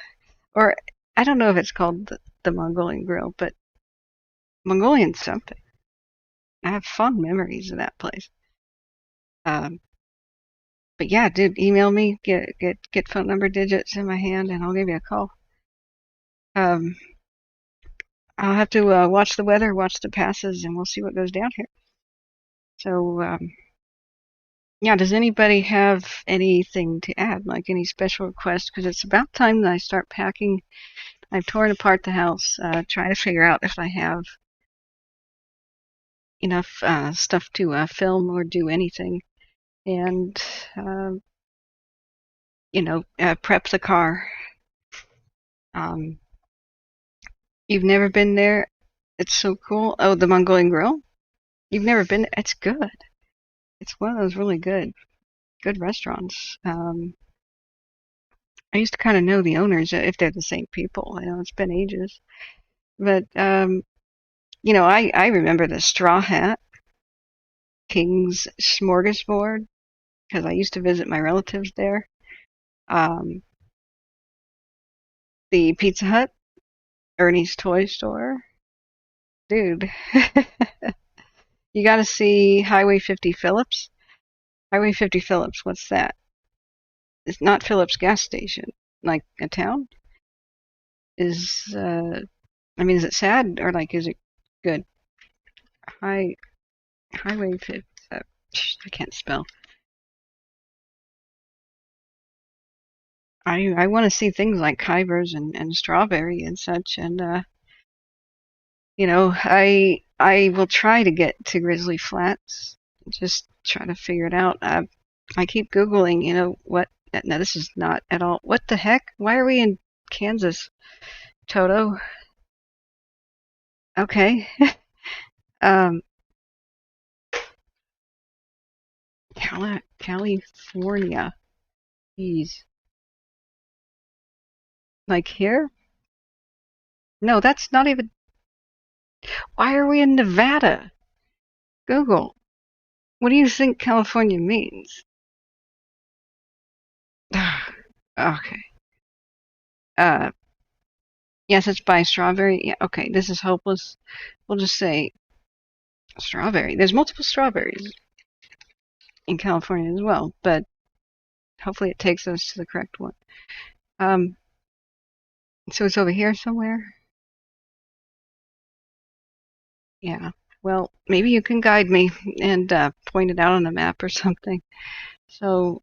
or I don't know if it's called the Mongolian Grill, but Mongolian something. I have fond memories of that place. Um, but yeah, dude, email me, get phone number digits in my hand, and I'll give you a call. Um, I'll have to watch the weather, watch the passes, and we'll see what goes down here. So, yeah, does anybody have anything to add, like any special requests? Because it's about time that I start packing. I've torn apart the house, trying to figure out if I have enough stuff to film or do anything, and prep the car. Um, you've never been there? It's so cool. Oh, the Mongolian Grill? You've never been there? It's good. It's one of those really good restaurants. I used to kind of know the owners if they're the same people. I know it's been ages, but I remember the Straw Hat, King's Smorgasbord, because I used to visit my relatives there. Um, the Pizza Hut, Ernie's Toy Store, dude. You got to see Highway 50 Phillips. Highway 50 Phillips, what's that? It's not Phillips gas station, like a town. Is I mean, is it sad or like is it good? High Highway 50. I can't spell. I want to see things like Khyber's and Strawberry and such, and I will try to get to Grizzly Flats. Just try to figure it out. I keep Googling, what. No, this is not at all. What the heck? Why are we in Kansas, Toto? Okay. um, California. Jeez. Like here? No, that's not even. Why are we in Nevada? Google. What do you think California means? Okay. Uh, yes, it's by strawberry. Yeah, okay, this is hopeless. We'll just say strawberry. There's multiple strawberries in California as well, but hopefully it takes us to the correct one. So it's over here somewhere? Yeah. Well, maybe you can guide me and point it out on a map or something. So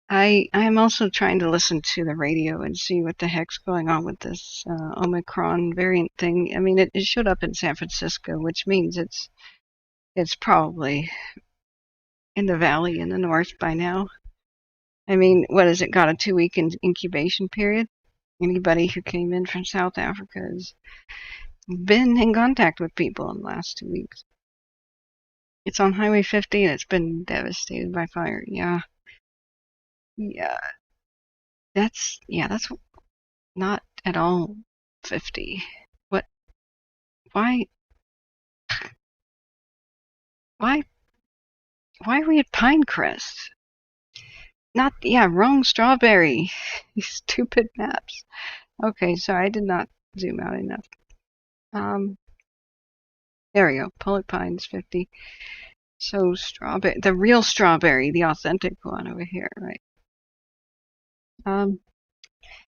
I am also trying to listen to the radio and see what the heck's going on with this Omicron variant thing. I mean, it showed up in San Francisco, which means it's probably in the valley in the north by now. I mean, what has it got, a 2-week incubation period? Anybody who came in from South Africa has been in contact with people in the last 2 weeks. It's on Highway 50 and it's been devastated by fire. Yeah. Yeah. That's not at all 50. What? Why? Why? Why are we at Pinecrest? Not, yeah, wrong strawberry. These stupid maps. Okay, sorry, I did not zoom out enough. There we go. Public Pines 50. So strawberry, the real strawberry, the authentic one over here, right?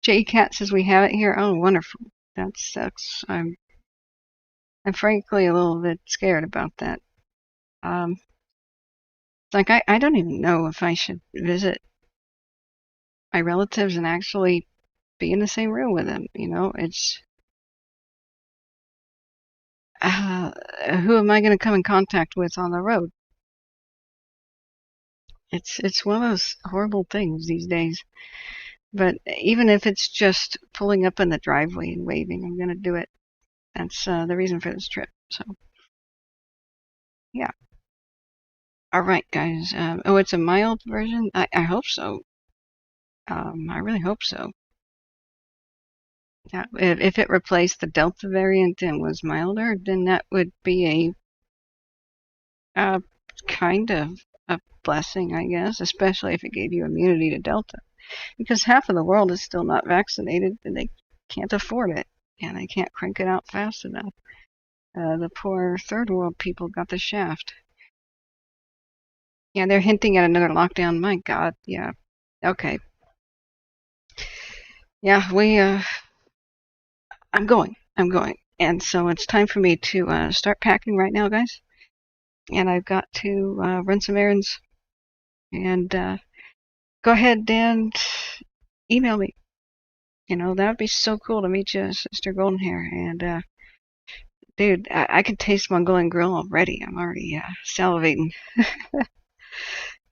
J Cat says we have it here. Oh, wonderful. That sucks. I'm frankly a little bit scared about that. Like I don't even know if I should visit my relatives and actually be in the same room with them. You know, it's who am I going to come in contact with on the road? It's one of those horrible things these days. But even if it's just pulling up in the driveway and waving, I'm going to do it. That's the reason for this trip. So, yeah. All right, guys. Oh, it's a mild version? I hope so. I really hope so. Yeah, if it replaced the Delta variant and was milder, then that would be a kind of a blessing, I guess, especially if it gave you immunity to Delta. Because half of the world is still not vaccinated and they can't afford it and they can't crank it out fast enough. The poor third world people got the shaft. Yeah, they're hinting at another lockdown. My God, yeah. Okay. Yeah, I'm going. And so it's time for me to start packing right now, guys. And I've got to run some errands. And go ahead and email me. You know, that would be so cool to meet you, Sister Golden Hair. And dude, I can taste Mongolian Grill already. I'm already salivating.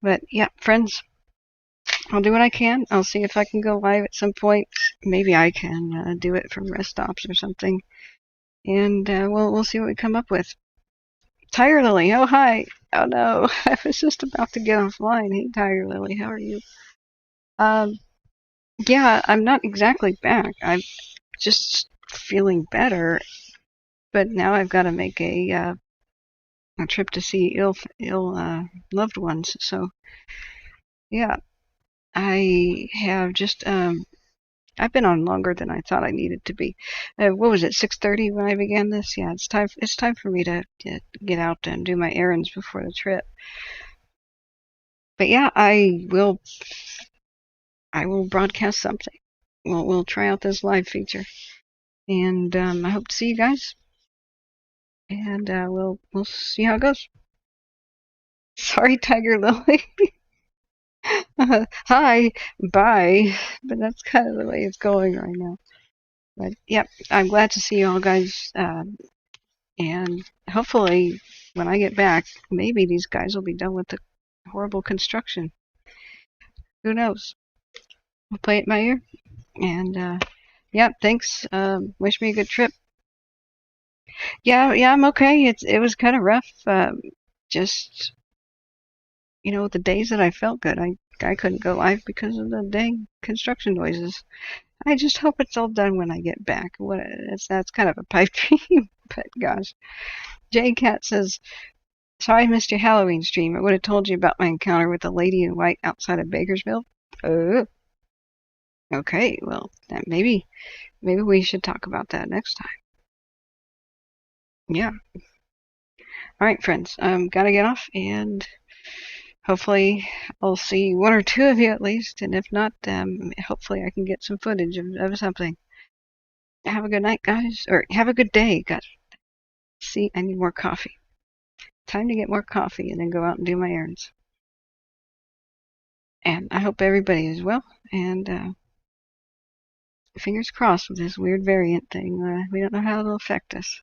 But yeah, friends, I'll do what I can. I'll see if I can go live at some point. Maybe I can do it from rest stops or something. And we'll see what we come up with. Tiger Lily, oh hi. Oh no, I was just about to get offline. Hey Tiger Lily, how are you? Yeah, I'm not exactly back. I'm just feeling better, but now I've got to make a trip to see ill loved ones. So yeah, I have just I've been on longer than I thought I needed to be. What was it, 6:30 when I began this? Yeah, it's time for me to get out and do my errands before the trip. But yeah, I will broadcast something. We'll try out this live feature, and I hope to see you guys. And we'll see how it goes. Sorry, Tiger Lily. Hi, bye. But that's kind of the way it's going right now. But yep, I'm glad to see you all guys. And hopefully, when I get back, maybe these guys will be done with the horrible construction. Who knows? I'll play it by ear. And yeah, thanks. Wish me a good trip. Yeah, I'm okay. It was kind of rough. Just you know, the days that I felt good, I couldn't go live because of the dang construction noises. I just hope it's all done when I get back. That's kind of a pipe dream, but gosh. Jay Cat says, "Sorry I missed your Halloween stream. I would have told you about my encounter with the lady in white outside of Bakersfield." Oh, okay. Well, then maybe we should talk about that next time. Yeah. All right, friends. Gotta get off, and hopefully I'll see one or two of you at least, and if not, hopefully I can get some footage of something. Have a good night, guys, or have a good day, guys. See, I need more coffee. Time to get more coffee and then go out and do my errands. And I hope everybody is well, and fingers crossed with this weird variant thing. We don't know how it'll affect us.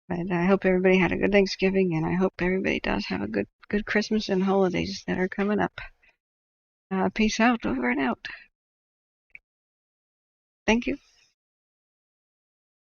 But I hope everybody had a good Thanksgiving, and I hope everybody does have a good Christmas and holidays that are coming up. Peace out, over and out. Thank you.